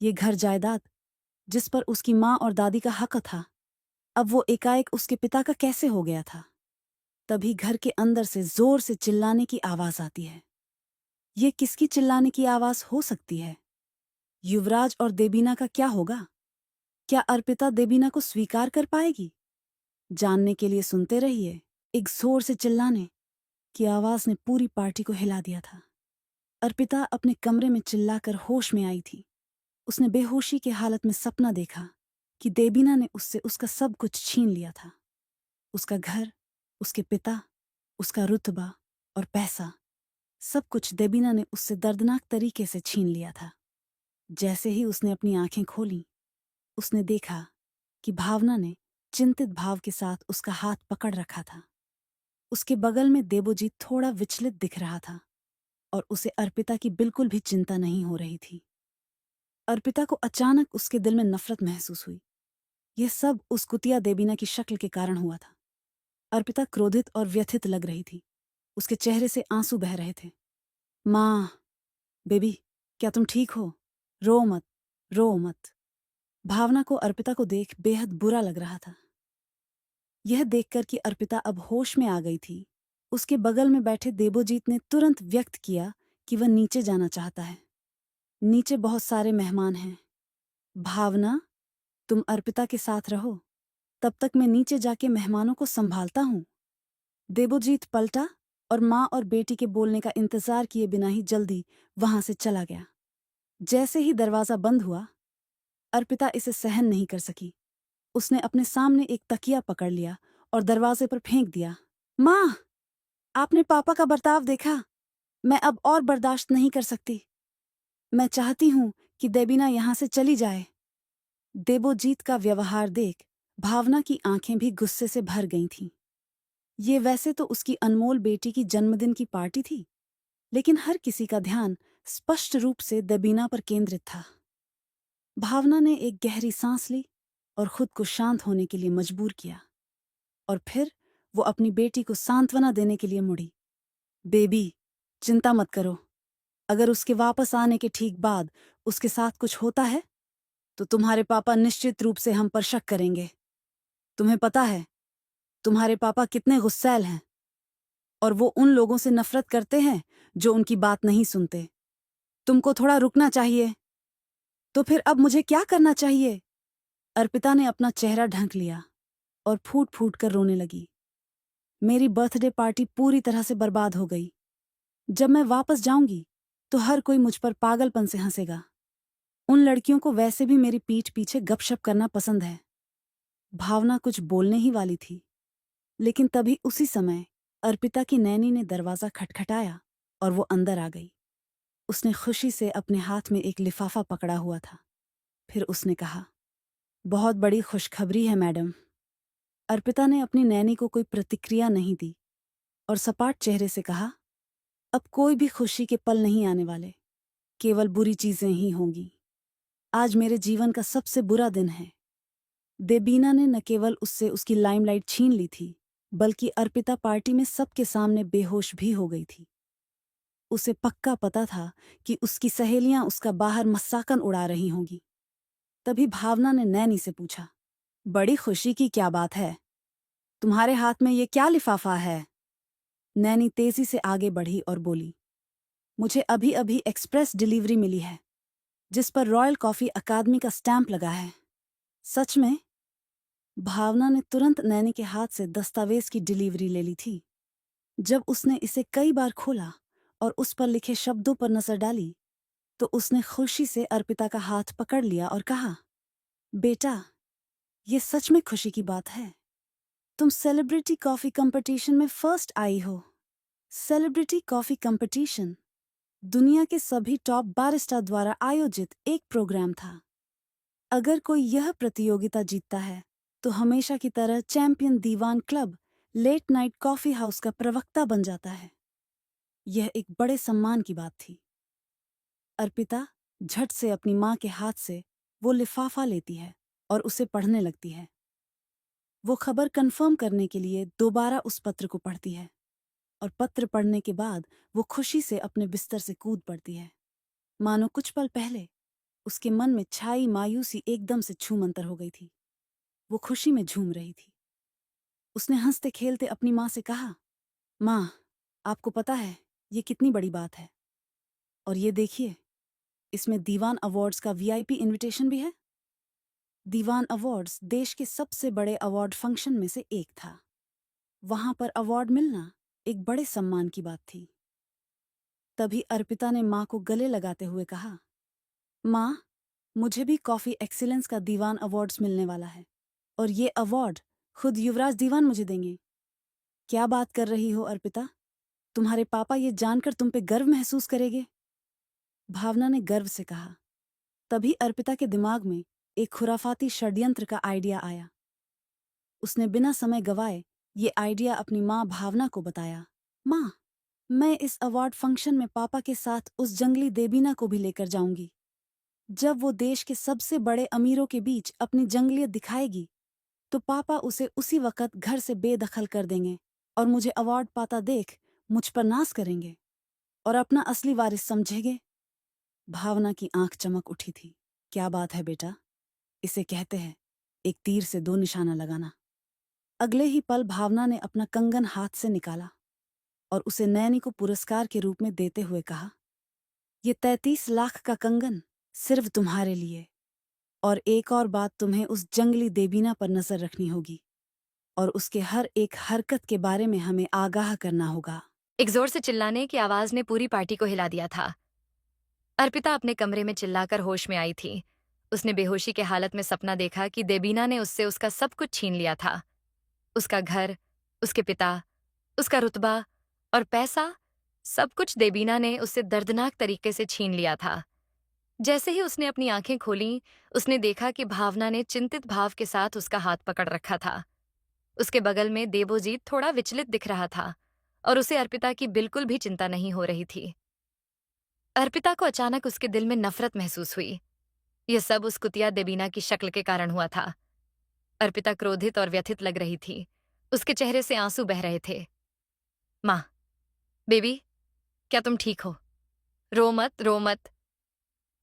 ये घर जायदाद जिस पर उसकी माँ और दादी का हक था, अब वो एकाएक उसके पिता का कैसे हो गया था। तभी घर के अंदर से जोर से चिल्लाने की आवाज आती है। ये किसकी चिल्लाने की आवाज हो सकती है? युवराज और देबीना का क्या होगा? क्या अर्पिता देबीना को स्वीकार कर पाएगी? जानने के लिए सुनते रहिए। एक जोर से चिल्लाने की आवाज ने पूरी पार्टी को हिला दिया था। अर्पिता अपने कमरे में चिल्लाकर होश में आई थी। उसने बेहोशी की हालत में सपना देखा कि देबीना ने उससे उसका सब कुछ छीन लिया था। उसका घर, उसके पिता, उसका रुतबा और पैसा, सब कुछ देबीना ने उससे दर्दनाक तरीके से छीन लिया था। जैसे ही उसने अपनी आंखें खोली, उसने देखा कि भावना ने चिंतित भाव के साथ उसका हाथ पकड़ रखा था। उसके बगल में देबोजीत थोड़ा विचलित दिख रहा था और उसे अर्पिता की बिल्कुल भी चिंता नहीं हो रही थी। अर्पिता को अचानक उसके दिल में नफरत महसूस हुई। यह सब उस कुतिया देबीना की शक्ल के कारण हुआ था। अर्पिता क्रोधित और व्यथित लग रही थी। उसके चेहरे से आंसू बह रहे थे। माँ, बेबी, क्या तुम ठीक हो? रो मत, रो मत। भावना को अर्पिता को देख बेहद बुरा लग रहा था। यह देखकर कि अर्पिता अब होश में आ गई थी, उसके बगल में बैठे देबोजीत ने तुरंत व्यक्त किया कि वह नीचे जाना चाहता है। नीचे बहुत सारे मेहमान हैं। भावना, तुम अर्पिता के साथ रहो, तब तक मैं नीचे जाके मेहमानों को संभालता हूं। देबोजीत पलटा और माँ और बेटी के बोलने का इंतजार किए बिना ही जल्दी वहां से चला गया। जैसे ही दरवाजा बंद हुआ, अर्पिता इसे सहन नहीं कर सकी। उसने अपने सामने एक तकिया पकड़ लिया और दरवाजे पर फेंक दिया। माँ, आपने पापा का बर्ताव देखा? मैं अब और बर्दाश्त नहीं कर सकती। मैं चाहती हूं कि देबीना यहां से चली जाए। देबोजीत का व्यवहार देख भावना की आंखें भी गुस्से से भर गई थीं। ये वैसे तो उसकी अनमोल बेटी की जन्मदिन की पार्टी थी, लेकिन हर किसी का ध्यान स्पष्ट रूप से देबीना पर केंद्रित था। भावना ने एक गहरी सांस ली और खुद को शांत होने के लिए मजबूर किया, और फिर वो अपनी बेटी को सांत्वना देने के लिए मुड़ी। बेबी, चिंता मत करो। अगर उसके वापस आने के ठीक बाद उसके साथ कुछ होता है तो तुम्हारे पापा निश्चित रूप से हम पर शक करेंगे। तुम्हें पता है तुम्हारे पापा कितने गुस्सैल हैं, और वो उन लोगों से नफरत करते हैं जो उनकी बात नहीं सुनते। तुमको थोड़ा रुकना चाहिए। तो फिर अब मुझे क्या करना चाहिए? अर्पिता ने अपना चेहरा ढंक लिया और फूट फूट कर रोने लगी। मेरी बर्थडे पार्टी पूरी तरह से बर्बाद हो गई। जब मैं वापस जाऊंगी तो हर कोई मुझ पर पागलपन से हंसेगा। उन लड़कियों को वैसे भी मेरी पीठ पीछे गपशप करना पसंद है। भावना कुछ बोलने ही वाली थी, लेकिन तभी उसी समय अर्पिता की नैनी ने दरवाजा खटखटाया और वो अंदर आ गई। उसने खुशी से अपने हाथ में एक लिफाफा पकड़ा हुआ था। फिर उसने कहा, बहुत बड़ी खुशखबरी है मैडम। अर्पिता ने अपनी नैनी को कोई प्रतिक्रिया नहीं दी और सपाट चेहरे से कहा, अब कोई भी खुशी के पल नहीं आने वाले, केवल बुरी चीजें ही होंगी। आज मेरे जीवन का सबसे बुरा दिन है। देबीना ने न केवल उससे उसकी लाइमलाइट छीन ली थी, बल्कि अर्पिता पार्टी में सबके सामने बेहोश भी हो गई थी। उसे पक्का पता था कि उसकी सहेलियां उसका बाहर मस्साकन उड़ा रही होंगी। तभी भावना ने नैनी से पूछा, बड़ी खुशी की क्या बात है? तुम्हारे हाथ में ये क्या लिफाफा है? नैनी तेजी से आगे बढ़ी और बोली, मुझे अभी अभी एक्सप्रेस डिलीवरी मिली है, जिस पर रॉयल कॉफी अकादमी का स्टैंप लगा है। सच में? भावना ने तुरंत नैनी के हाथ से दस्तावेज की डिलीवरी ले ली थी। जब उसने इसे कई बार खोला और उस पर लिखे शब्दों पर नजर डाली, तो उसने खुशी से अर्पिता का हाथ पकड़ लिया और कहा, बेटा, ये सच में खुशी की बात है। तुम सेलिब्रिटी कॉफी कंपटीशन में फर्स्ट आई हो। Celebrity coffee competition? दुनिया के सभी टॉप बारिस्टा द्वारा आयोजित एक प्रोग्राम था। अगर कोई यह प्रतियोगिता जीतता है तो हमेशा की तरह champion Diwan club late night coffee house का प्रवक्ता बन जाता है। यह एक बड़े सम्मान की बात थी। अर्पिता झट से अपनी माँ के हाथ से वो लिफाफा लेती है और उसे पढ़ने लगती है। वो खबर कंफर्म करने के लिए दोबारा उस पत्र को पढ़ती है और पत्र पढ़ने के बाद वो खुशी से अपने बिस्तर से कूद पड़ती है। मानो कुछ पल पहले उसके मन में छाई मायूसी एकदम से छूमंतर हो गई थी। वो खुशी में झूम रही थी। उसने हंसते खेलते अपनी माँ से कहा, माँ, आपको पता है ये कितनी बड़ी बात है। और ये देखिए, इसमें दीवान अवार्ड्स का वीआईपी इनविटेशन भी है। दीवान अवार्ड्स देश के सबसे बड़े अवार्ड फंक्शन में से एक था। वहां पर अवार्ड मिलना एक बड़े सम्मान की बात थी। तभी अर्पिता ने माँ को गले लगाते हुए कहा, माँ, मुझे भी कॉफी एक्सीलेंस का दीवान अवार्ड्स मिलने वाला है और ये अवार्ड खुद युवराज दीवान मुझे देंगे। क्या बात कर रही हो अर्पिता? तुम्हारे पापा ये जानकर तुम पे गर्व महसूस करेंगे। भावना ने गर्व से कहा। तभी अर्पिता के दिमाग में एक खुराफाती षड्यंत्र का आइडिया आया। उसने बिना समय गवाए ये आइडिया अपनी माँ भावना को बताया। माँ, मैं इस अवार्ड फंक्शन में पापा के साथ उस जंगली देबीना को भी लेकर जाऊंगी। जब वो देश के सबसे बड़े अमीरों के बीच अपनी जंगलियत दिखाएगी तो पापा उसे उसी वक्त घर से बेदखल कर देंगे और मुझे अवार्ड पाता देख मुझ पर नाज करेंगे और अपना असली वारिस समझेंगे। भावना की आंख चमक उठी थी। क्या बात है बेटा, इसे कहते हैं एक तीर से दो निशाना लगाना। अगले ही पल भावना ने अपना कंगन हाथ से निकाला और उसे नैनी को पुरस्कार के रूप में देते हुए कहा, ये 33 लाख का कंगन सिर्फ तुम्हारे लिए। और एक और बात, तुम्हें उस जंगली देबीना पर नजर रखनी होगी और उसके हर एक हरकत के बारे में हमें आगाह करना होगा। एक जोर से चिल्लाने की आवाज ने पूरी पार्टी को हिला दिया था। अर्पिता अपने कमरे में चिल्लाकर होश में आई थी। उसने बेहोशी के हालत में सपना देखा कि देबीना ने उससे उसका सब कुछ छीन लिया था। उसका घर, उसके पिता, उसका रुतबा और पैसा, सब कुछ देबीना ने उससे दर्दनाक तरीके से छीन लिया था। जैसे ही उसने अपनी आंखें खोलीं, उसने देखा कि भावना ने चिंतित भाव के साथ उसका हाथ पकड़ रखा था। उसके बगल में देबोजीत थोड़ा विचलित दिख रहा था और उसे अर्पिता की बिल्कुल भी चिंता नहीं हो रही थी। अर्पिता को अचानक उसके दिल में नफरत महसूस हुई। यह सब उस कुतिया देबीना की शक्ल के कारण हुआ था। अर्पिता क्रोधित और व्यथित लग रही थी। उसके चेहरे से आंसू बह रहे थे। माँ, बेबी, क्या तुम ठीक हो? रो मत, रो मत।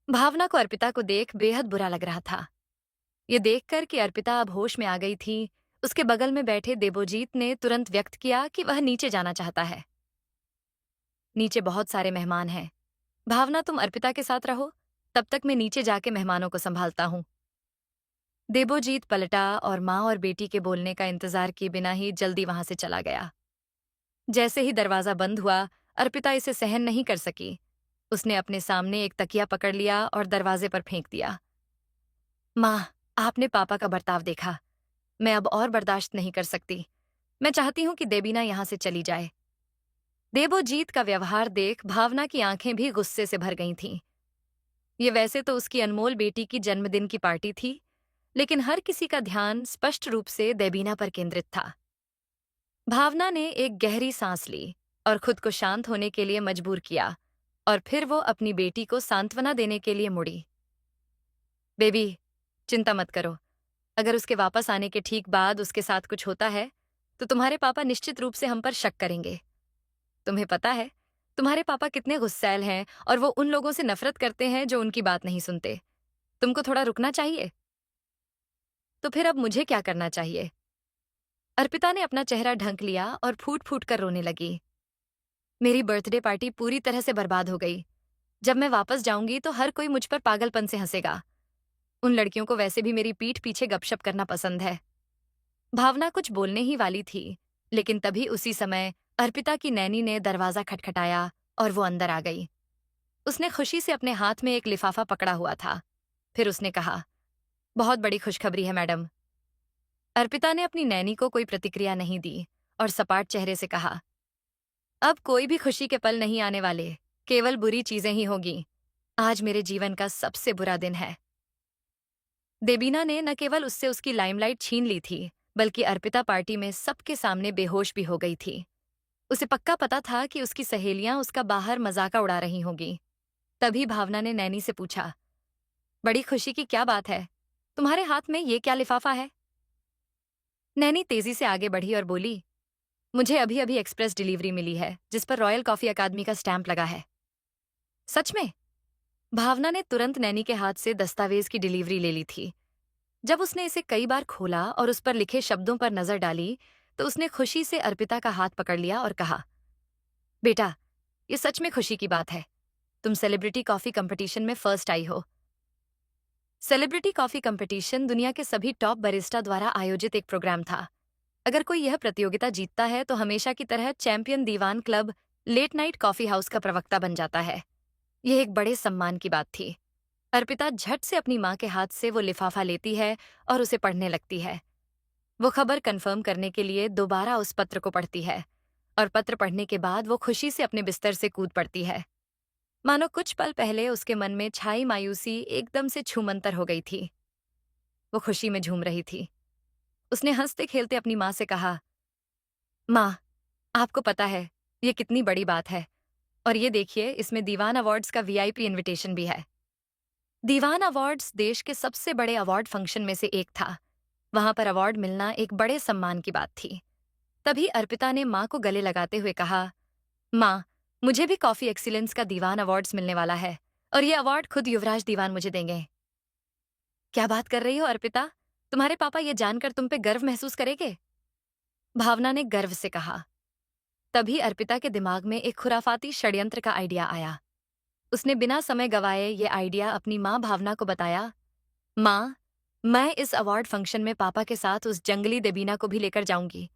भावना को अर्पिता को देख बेहद बुरा लग रहा था। ये देखकर कि अर्पिता अब होश में आ गई थी, उसके बगल में बैठे देबोजीत ने तुरंत व्यक्त किया कि वह नीचे जाना चाहता है। नीचे बहुत सारे मेहमान हैं। भावना, तुम अर्पिता के साथ रहो, तब तक मैं नीचे जाके मेहमानों को संभालता हूं। देबोजीत पलटा और माँ और बेटी के बोलने का इंतजार किए बिना ही जल्दी वहां से चला गया। जैसे ही दरवाजा बंद हुआ, अर्पिता इसे सहन नहीं कर सकी। उसने अपने सामने एक तकिया पकड़ लिया और दरवाजे पर फेंक दिया। माँ, आपने पापा का बर्ताव देखा। मैं अब और बर्दाश्त नहीं कर सकती। मैं चाहती हूँ कि देबीना यहाँ से चली जाए। देबोजीत का व्यवहार देख भावना की आंखें भी गुस्से से भर गई थीं। ये वैसे तो उसकी अनमोल बेटी की जन्मदिन की पार्टी थी, लेकिन हर किसी का ध्यान स्पष्ट रूप से देबीना पर केंद्रित था। भावना ने एक गहरी सांस ली और खुद को शांत होने के लिए मजबूर किया और फिर वो अपनी बेटी को सांत्वना देने के लिए मुड़ी। बेबी, चिंता मत करो। अगर उसके वापस आने के ठीक बाद उसके साथ कुछ होता है, तो तुम्हारे पापा निश्चित रूप से हम पर शक करेंगे। तुम्हें पता है, तुम्हारे पापा कितने गुस्सैल हैं और वो उन लोगों से नफरत करते हैं जो उनकी बात नहीं सुनते। तुमको थोड़ा रुकना चाहिए। तो फिर अब मुझे क्या करना चाहिए? अर्पिता ने अपना चेहरा ढंक लिया और फूट फूट कर रोने लगी। मेरी बर्थडे पार्टी पूरी तरह से बर्बाद हो गई। जब मैं वापस जाऊंगी तो हर कोई मुझ पर पागलपन से हंसेगा। उन लड़कियों को वैसे भी मेरी पीठ पीछे गपशप करना पसंद है। भावना कुछ बोलने ही वाली थी, लेकिन तभी उसी समय अर्पिता की नैनी ने दरवाजा खटखटाया और वो अंदर आ गई। उसने खुशी से अपने हाथ में एक लिफाफा पकड़ा हुआ था। फिर उसने कहा, बहुत बड़ी खुशखबरी है मैडम। अर्पिता ने अपनी नैनी को कोई प्रतिक्रिया नहीं दी और सपाट चेहरे से कहा, अब कोई भी खुशी के पल नहीं आने वाले, केवल बुरी चीजें ही होगी। आज मेरे जीवन का सबसे बुरा दिन है। देबीना ने न केवल उससे उसकी लाइमलाइट छीन ली थी, बल्कि अर्पिता पार्टी में सबके सामने बेहोश भी हो गई थी। उसे पक्का पता था कि उसकी सहेलियां उसका बाहर मजाका उड़ा रही होंगी। तभी भावना ने नैनी से पूछा, बड़ी खुशी की क्या बात है? तुम्हारे हाथ में ये क्या लिफाफा है? नैनी तेजी से आगे बढ़ी और बोली, मुझे अभी अभी एक्सप्रेस डिलीवरी मिली है जिस पर रॉयल कॉफी अकादमी का स्टैंप लगा है। सच में? भावना ने तुरंत नैनी के हाथ से दस्तावेज की डिलीवरी ले ली थी। जब उसने इसे कई बार खोला और उस पर लिखे शब्दों पर नजर डाली, तो उसने खुशी से अर्पिता का हाथ पकड़ लिया और कहा, बेटा, ये सच में खुशी की बात है। तुम सेलिब्रिटी कॉफी कंपटीशन में फर्स्ट आई हो। सेलिब्रिटी कॉफी कंपटीशन दुनिया के सभी टॉप बरिस्टा द्वारा आयोजित एक प्रोग्राम था। अगर कोई यह प्रतियोगिता जीतता है तो हमेशा की तरह champion Diwan club late night coffee house का प्रवक्ता बन जाता है। यह एक बड़े सम्मान की बात थी। अर्पिता झट से अपनी माँ के हाथ से वो लिफाफा लेती है और उसे पढ़ने लगती है। वो खबर कंफर्म करने के लिए दोबारा उस पत्र को पढ़ती है और पत्र पढ़ने के बाद वो खुशी से अपने बिस्तर से कूद पड़ती है। मानो कुछ पल पहले उसके मन में छाई मायूसी एकदम से छूमंतर हो गई थी। वो खुशी में झूम रही थी। उसने हंसते खेलते अपनी माँ से कहा, माँ, आपको पता है ये कितनी बड़ी बात है, और ये देखिए इसमें दीवान अवार्ड्स का वीआईपी इनविटेशन भी है। दीवान अवार्ड्स देश के सबसे बड़े अवार्ड फंक्शन में से एक था। वहां पर अवार्ड मिलना एक बड़े सम्मान की बात थी। तभी अर्पिता ने माँ को गले लगाते हुए कहा, माँ, मुझे भी कॉफी एक्सीलेंस का दीवान अवार्ड्स मिलने वाला है और ये अवार्ड खुद युवराज दीवान मुझे देंगे। क्या बात कर रही हो अर्पिता? तुम्हारे पापा ये जानकर तुम पे गर्व महसूस करेंगे? भावना ने गर्व से कहा। तभी अर्पिता के दिमाग में एक खुराफाती षड्यंत्र का आइडिया आया। उसने बिना समय गवाए ये आइडिया अपनी माँ भावना को बताया। माँ, मैं इस अवार्ड फंक्शन में पापा के साथ उस जंगली देबीना को भी लेकर जाऊंगी।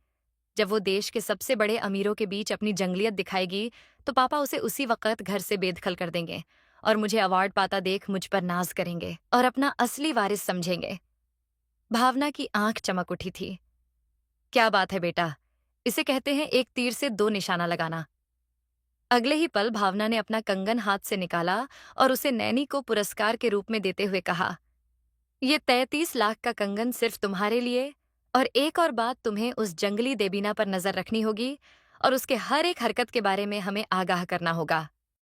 जब वो देश के सबसे बड़े अमीरों के बीच अपनी जंगलियत दिखाएगी तो पापा उसे उसी वक्त घर से बेदखल कर देंगे और मुझे अवार्ड पाता देख मुझ पर नाज करेंगे और अपना असली वारिस समझेंगे। भावना की आंख चमक उठी थी। क्या बात है बेटा, इसे कहते हैं एक तीर से दो निशाना लगाना। अगले ही पल भावना ने अपना कंगन हाथ से निकाला और उसे नैनी को पुरस्कार के रूप में देते हुए कहा, ये 33 लाख का कंगन सिर्फ तुम्हारे लिए, और एक और बात, तुम्हें उस जंगली देबीना पर नजर रखनी होगी और उसके हर एक हरकत के बारे में हमें आगाह करना होगा।